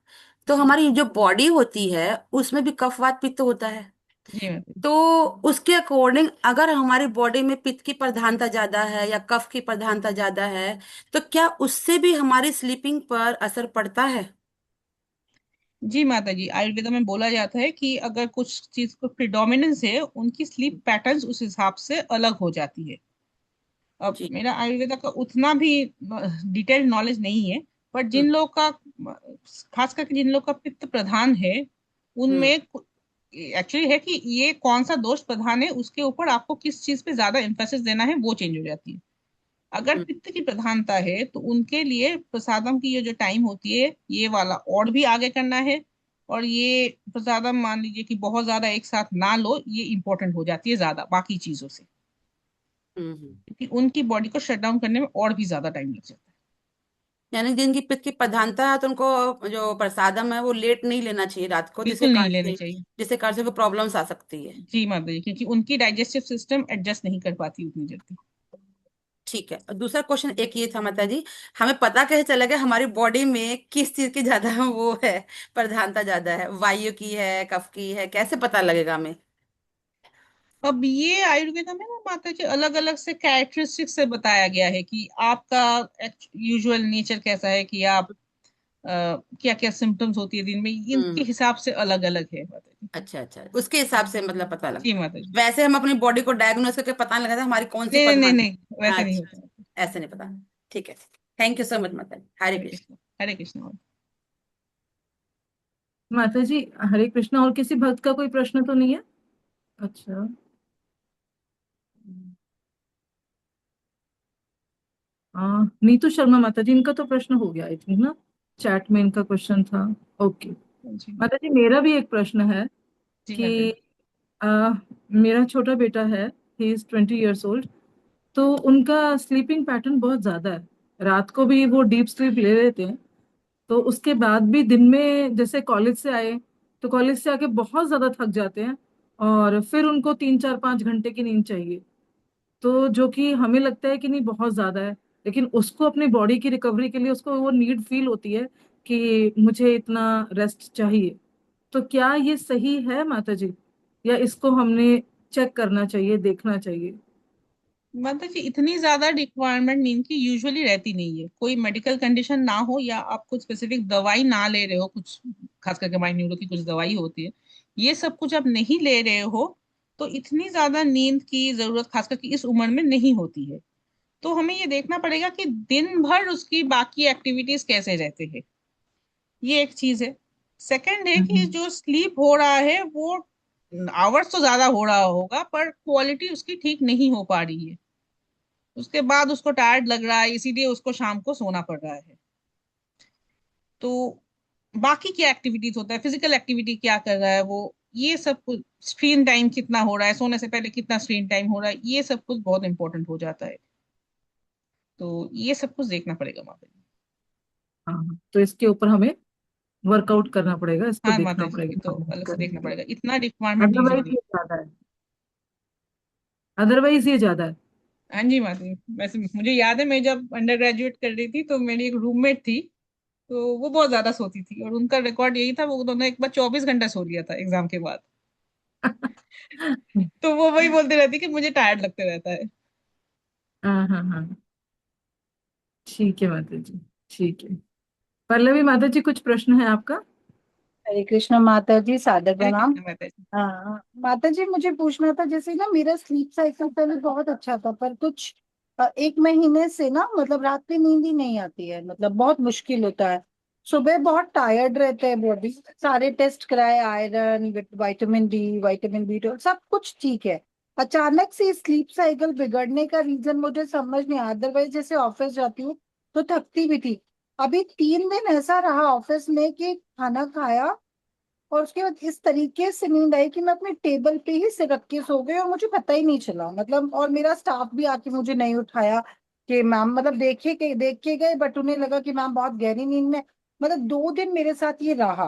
तो हमारी जो बॉडी होती है उसमें भी कफ वात पित्त होता है। जी माता जी। तो उसके अकॉर्डिंग अगर हमारी बॉडी में पित्त की प्रधानता ज्यादा है या कफ की प्रधानता ज्यादा है, तो क्या उससे भी हमारी स्लीपिंग पर असर पड़ता है? जी माता जी, आयुर्वेदा में बोला जाता है कि अगर कुछ चीज को प्रिडोमिनेंस है, उनकी स्लीप पैटर्न्स उस हिसाब से अलग हो जाती है। अब जी। मेरा आयुर्वेदा का उतना भी डिटेल्ड नॉलेज नहीं है, बट जिन हम्म। लोग का, खास करके जिन लोग का पित्त प्रधान है, हम्म। उनमें एक्चुअली है कि ये कौन सा दोष प्रधान है, उसके ऊपर आपको किस चीज पे ज्यादा एम्फेसिस देना है वो चेंज हो जाती है। अगर पित्त की प्रधानता है तो उनके लिए प्रसादम की ये जो टाइम होती है ये वाला और भी आगे करना है, और ये प्रसादम मान लीजिए कि बहुत ज्यादा एक साथ ना लो, ये इंपॉर्टेंट हो जाती है ज्यादा बाकी चीजों से, क्योंकि उनकी बॉडी को शट डाउन करने में और भी ज्यादा टाइम लग जाता है। यानी जिनकी पित्त की प्रधानता है तो उनको जो प्रसादम है वो लेट नहीं लेना चाहिए रात को, बिल्कुल नहीं लेनी चाहिए, जिससे कारण से को प्रॉब्लम्स आ सकती है। जी माता जी, क्योंकि उनकी डाइजेस्टिव सिस्टम एडजस्ट नहीं कर पाती उतनी जल्दी। ठीक है, और दूसरा क्वेश्चन एक ये था माता जी, हमें पता कैसे चलेगा हमारी बॉडी में किस चीज की ज्यादा वो है, प्रधानता ज्यादा है, वायु की है, कफ की है, कैसे पता लगेगा हमें? अब ये आयुर्वेद में ना माता जी अलग अलग से कैरेक्टरिस्टिक्स से बताया गया है कि आपका यूजुअल नेचर कैसा है, कि आप क्या क्या सिम्टम्स होती है दिन में, इनके हिसाब से अलग अलग है माता जी। अच्छा अच्छा, उसके हिसाब से मतलब पता जी लगता है। माता जी। वैसे हम अपनी बॉडी को डायग्नोस करके पता नहीं लगाता हमारी कौन सी नहीं नहीं प्रधान। नहीं, वैसे नहीं अच्छा, होता। ऐसे नहीं पता। ठीक है, थैंक यू सो मच माता जी। हरे हरे कृष्ण। कृष्ण, हरे कृष्ण। माता जी हरे कृष्णा। और किसी भक्त का कोई प्रश्न तो नहीं है? अच्छा। नीतू शर्मा माता जी, इनका तो प्रश्न हो गया आई थिंक ना, चैट में इनका क्वेश्चन था। ओके जी माता जी, मेरा भी एक प्रश्न है जी कि माता जी। मेरा छोटा बेटा है, ही इज 20 years old। तो उनका स्लीपिंग पैटर्न बहुत ज्यादा है, रात को भी वो डीप स्लीप ले लेते हैं, तो उसके बाद भी दिन में जैसे कॉलेज से आए तो कॉलेज से आके बहुत ज्यादा थक जाते हैं, और फिर उनको 3 4 5 घंटे की नींद चाहिए। तो जो कि हमें लगता है कि नहीं बहुत ज्यादा है, लेकिन उसको अपनी बॉडी की रिकवरी के लिए उसको वो नीड फील होती है कि मुझे इतना रेस्ट चाहिए। तो क्या ये सही है माता जी, या इसको हमने चेक करना चाहिए, देखना चाहिए? माता जी इतनी ज्यादा रिक्वायरमेंट नींद की यूजुअली रहती नहीं है, कोई मेडिकल कंडीशन ना हो या आप कुछ स्पेसिफिक दवाई ना ले रहे हो, कुछ खास करके माइंड न्यूरो की कुछ दवाई होती है, ये सब कुछ आप नहीं ले रहे हो तो इतनी ज्यादा नींद की जरूरत खास करके इस उम्र में नहीं होती है। तो हमें ये देखना पड़ेगा कि दिन भर उसकी बाकी एक्टिविटीज कैसे रहते हैं, ये एक चीज है। सेकंड है कि जो स्लीप हो रहा है वो आवर्स तो ज्यादा हो रहा होगा पर क्वालिटी उसकी ठीक नहीं हो पा रही है, उसके बाद उसको टायर्ड लग रहा है इसीलिए उसको शाम को सोना पड़ रहा है। तो बाकी क्या एक्टिविटीज होता है, फिजिकल एक्टिविटी क्या कर रहा है वो, ये सब कुछ, स्क्रीन टाइम कितना हो रहा है, सोने से पहले कितना स्क्रीन टाइम हो रहा है, ये सब कुछ बहुत इंपॉर्टेंट हो जाता है। तो ये सब कुछ देखना पड़ेगा माता जी। हाँ, तो इसके ऊपर हमें वर्कआउट करना पड़ेगा, इसको हाँ देखना माता जी, ये पड़ेगा तो हमें अलग से करने देखना के लिए। पड़ेगा, इतना रिक्वायरमेंट यूजुअली अदरवाइज नहीं। ये ज्यादा है, अदरवाइज ये ज्यादा है। हाँ जी माता जी, वैसे मुझे याद है मैं जब अंडर ग्रेजुएट कर रही थी तो मेरी एक रूममेट थी, तो वो बहुत ज्यादा सोती थी और उनका रिकॉर्ड यही था, वो उन्होंने एक बार 24 घंटा सो लिया था एग्जाम के बाद। तो वो वही बोलती रहती कि मुझे टायर्ड लगते रहता है। हाँ हाँ हाँ, ठीक है माता जी, ठीक है। पल्लवी माता जी, कुछ प्रश्न है आपका? हरे कृष्ण माता जी, सादर हरे प्रणाम। कृष्ण माता जी। हाँ माता जी, मुझे पूछना था, जैसे ना मेरा स्लीप साइकिल पहले बहुत अच्छा था, पर कुछ 1 महीने से ना मतलब रात में नींद ही नहीं आती है, मतलब बहुत मुश्किल होता है। सुबह बहुत टायर्ड रहते हैं बॉडी, सारे टेस्ट कराए, iron, vitamin D, vitamin B12, सब कुछ ठीक है। अचानक से स्लीप साइकिल बिगड़ने का रीजन मुझे समझ नहीं आया। अदरवाइज जैसे ऑफिस जाती हूँ तो थकती भी थी। अभी 3 दिन ऐसा रहा ऑफिस में कि खाना खाया और उसके बाद इस तरीके से नींद आई कि मैं अपने टेबल पे ही सिर रख के सो गई और मुझे पता ही नहीं चला, मतलब, और मेरा स्टाफ भी आके मुझे नहीं उठाया कि मैम, मतलब देख के गए, बट उन्हें लगा कि मैम बहुत गहरी नींद में। मतलब 2 दिन मेरे साथ ये रहा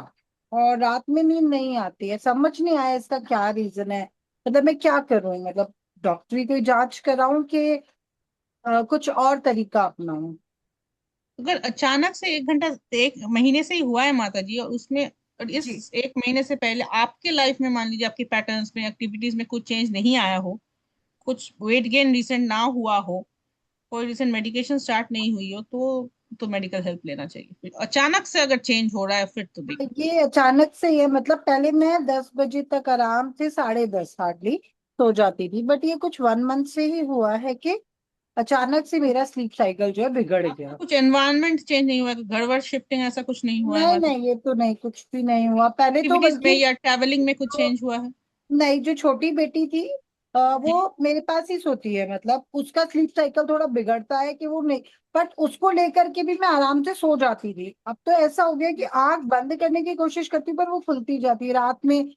और रात में नींद नहीं आती है, समझ नहीं आया इसका क्या रीजन है। मतलब मैं क्या करूं, मतलब डॉक्टरी कोई जांच कराऊं कि कुछ और तरीका अपनाऊं? अगर अचानक से 1 घंटा 1 महीने से ही हुआ है माता जी, और उसमें और जी। इस 1 महीने से पहले आपके लाइफ में मान लीजिए आपकी पैटर्न्स में एक्टिविटीज में कुछ चेंज नहीं आया हो, कुछ वेट गेन रिसेंट ना हुआ हो, कोई रिसेंट मेडिकेशन स्टार्ट नहीं हुई हो, तो मेडिकल हेल्प लेना चाहिए। फिर अचानक से अगर चेंज हो रहा है फिर तो देखना। ये अचानक से ये, मतलब पहले मैं 10 बजे तक आराम से 10:30 हार्डली सो जाती थी, बट ये कुछ 1 मंथ से ही हुआ है कि अचानक से मेरा स्लीप साइकिल जो है बिगड़ आपका गया। कुछ एनवायरनमेंट चेंज नहीं हुआ, घर वर शिफ्टिंग ऐसा कुछ नहीं हुआ है नहीं माता जी? नहीं, ये तो नहीं, कुछ भी नहीं हुआ। पहले तो एक्टिविटीज में बल्कि या ट्रैवलिंग में कुछ चेंज हुआ है? नहीं, जो छोटी बेटी थी वो मेरे पास ही सोती है, मतलब उसका स्लीप साइकिल थोड़ा बिगड़ता है कि वो नहीं, बट उसको लेकर के भी मैं आराम से सो जाती थी। अब तो ऐसा हो गया कि आंख बंद करने की कोशिश करती हूँ पर वो खुलती जाती है, रात में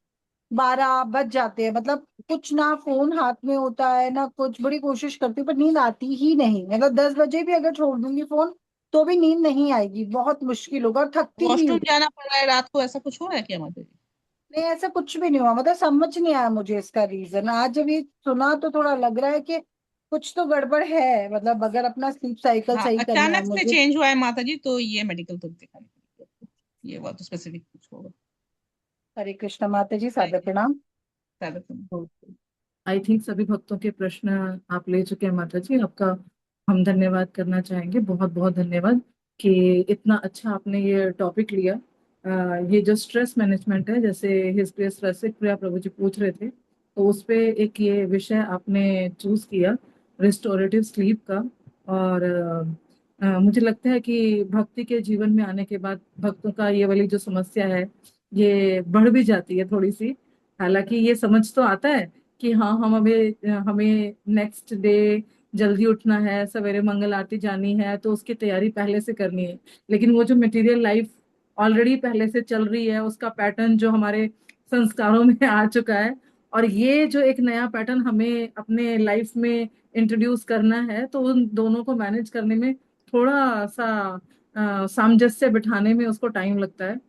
12 बज जाते हैं, मतलब कुछ ना फोन हाथ में होता है ना कुछ, बड़ी कोशिश करती हूँ पर नींद आती ही नहीं, मतलब 10 बजे भी अगर छोड़ दूंगी फोन तो भी नींद नहीं आएगी, बहुत मुश्किल होगा, और थकती भी वॉशरूम हूँ। जाना पड़ रहा है रात को, ऐसा कुछ हो रहा है क्या माता जी? नहीं, ऐसा कुछ भी नहीं हुआ, मतलब समझ नहीं आया मुझे इसका रीजन। आज जब ये सुना तो थोड़ा लग रहा है कि कुछ तो गड़बड़ है, मतलब अगर अपना स्लीप साइकिल हाँ, सही करना है अचानक से मुझे। चेंज हुआ है माता जी, तो ये मेडिकल तो दिखाने की जरूरत है। ये बहुत स्पेसिफिक कुछ होगा। हरे कृष्णा माता जी, हरे सादर कृष्ण। प्रणाम। सादर प्रणाम। आई थिंक सभी भक्तों के प्रश्न आप ले चुके हैं माता जी। आपका हम धन्यवाद करना चाहेंगे, बहुत बहुत धन्यवाद कि इतना अच्छा आपने ये टॉपिक लिया। ये जो स्ट्रेस मैनेजमेंट है, जैसे हिज ग्रेस रसिक प्रिया प्रभु जी पूछ रहे थे, तो उस पे एक ये विषय आपने चूज किया, रिस्टोरेटिव स्लीप का। और मुझे लगता है कि भक्ति के जीवन में आने के बाद भक्तों का ये वाली जो समस्या है ये बढ़ भी जाती है थोड़ी सी। हालांकि ये समझ तो आता है कि हाँ, हमें नेक्स्ट डे जल्दी उठना है, सवेरे मंगल आरती जानी है, तो उसकी तैयारी पहले से करनी है। लेकिन वो जो मटेरियल लाइफ ऑलरेडी पहले से चल रही है, उसका पैटर्न जो हमारे संस्कारों में आ चुका है, और ये जो एक नया पैटर्न हमें अपने लाइफ में इंट्रोड्यूस करना है, तो उन दोनों को मैनेज करने में थोड़ा सा सामंजस्य बिठाने में उसको टाइम लगता है।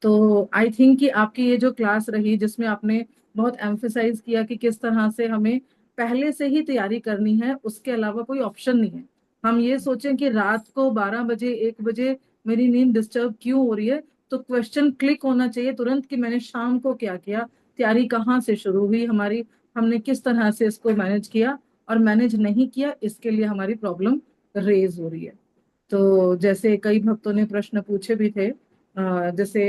तो आई थिंक कि आपकी ये जो क्लास रही जिसमें आपने बहुत एम्फेसाइज किया कि किस तरह से हमें पहले से ही तैयारी करनी है, उसके अलावा कोई ऑप्शन नहीं है। हम ये सोचें कि रात को 12 बजे 1 बजे मेरी नींद डिस्टर्ब क्यों हो रही है, तो क्वेश्चन क्लिक होना चाहिए तुरंत कि मैंने शाम को क्या किया, तैयारी कहाँ से शुरू हुई हमारी, हमने किस तरह से इसको मैनेज किया, और मैनेज नहीं किया इसके लिए हमारी प्रॉब्लम रेज हो रही है। तो जैसे कई भक्तों ने प्रश्न पूछे भी थे, जैसे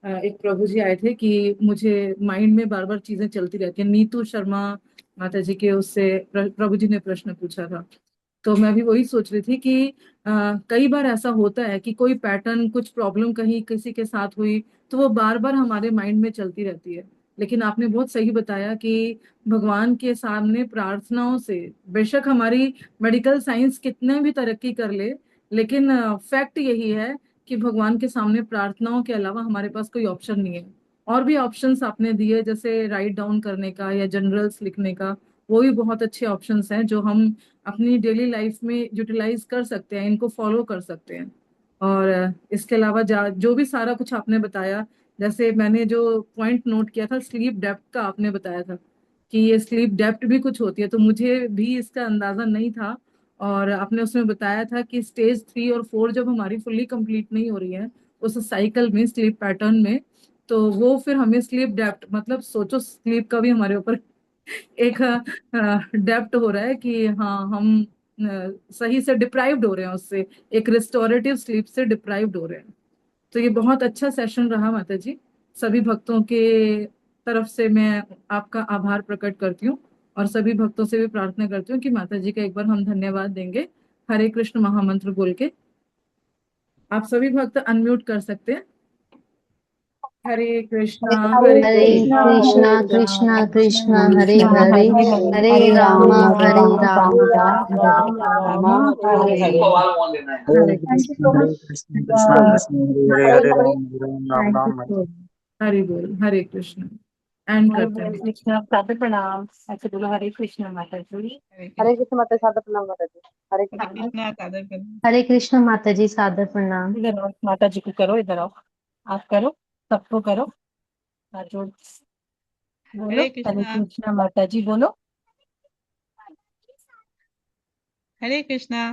एक प्रभु जी आए थे कि मुझे माइंड में बार बार चीजें चलती रहती हैं, नीतू शर्मा माता जी के उससे प्रभु जी ने प्रश्न पूछा था। तो मैं भी वही सोच रही थी कि कई बार ऐसा होता है कि कोई पैटर्न, कुछ प्रॉब्लम कहीं किसी के साथ हुई, तो वो बार बार हमारे माइंड में चलती रहती है। लेकिन आपने बहुत सही बताया कि भगवान के सामने प्रार्थनाओं से, बेशक हमारी मेडिकल साइंस कितने भी तरक्की कर ले, लेकिन फैक्ट यही है कि भगवान के सामने प्रार्थनाओं के अलावा हमारे पास कोई ऑप्शन नहीं है। और भी ऑप्शंस आपने दिए, जैसे राइट डाउन करने का या जनरल्स लिखने का, वो भी बहुत अच्छे ऑप्शंस हैं जो हम अपनी डेली लाइफ में यूटिलाइज कर सकते हैं, इनको फॉलो कर सकते हैं। और इसके अलावा जो भी सारा कुछ आपने बताया, जैसे मैंने जो पॉइंट नोट किया था स्लीप डेप्थ का, आपने बताया था कि ये स्लीप डेप्थ भी कुछ होती है, तो मुझे भी इसका अंदाजा नहीं था। और आपने उसमें बताया था कि स्टेज 3 और 4 जब हमारी फुल्ली कंप्लीट नहीं हो रही है उस साइकिल में, स्लीप पैटर्न में, तो वो फिर हमें स्लीप डेप्थ, मतलब सोचो स्लीप का भी हमारे ऊपर एक डेप्थ हो रहा है कि हाँ, हम सही से डिप्राइव्ड हो रहे हैं उससे, एक रिस्टोरेटिव स्लीप से डिप्राइव्ड हो रहे हैं। तो ये बहुत अच्छा सेशन रहा माता जी। सभी भक्तों के तरफ से मैं आपका आभार प्रकट करती हूँ, और सभी भक्तों से भी प्रार्थना करती हूँ कि माता जी का एक बार हम धन्यवाद देंगे हरे कृष्ण महामंत्र बोल के। आप सभी भक्त अनम्यूट कर सकते हैं। Hare Krishna Hare Hare Hare Krishna Hare Krishna Krishna Krishna Krishna Hare Krishna Hare Hare Hare Hare Hare Ram Ram Hare Hare Ram Ram Ram Ram Hare Hare Hare thank you so much. Krishna Krishna Krishna Hare Hare Hare Ram Ram thank you Ram Ram. So much. Hari बोल, हरे कृष्ण। एंड बोलो करते हरे हैं। कृष्णा, सादर प्रणाम, ऐसे बोलो हरे कृष्णा माता जी। हरे हरे कृष्ण। कृष्ण माता सादा प्रणाम माता जी। हरे हरे कृष्ण। कृष्णा। सादर प्रणाम। हरे कृष्ण माता जी, सादर प्रणाम। इधर आओ, माता जी को करो, इधर आओ, आप करो, सबको करो, हाथ जोड़ बोलो हरे हरे कृष्णा। कृष्णा माता जी, बोलो। हरे कृष्णा।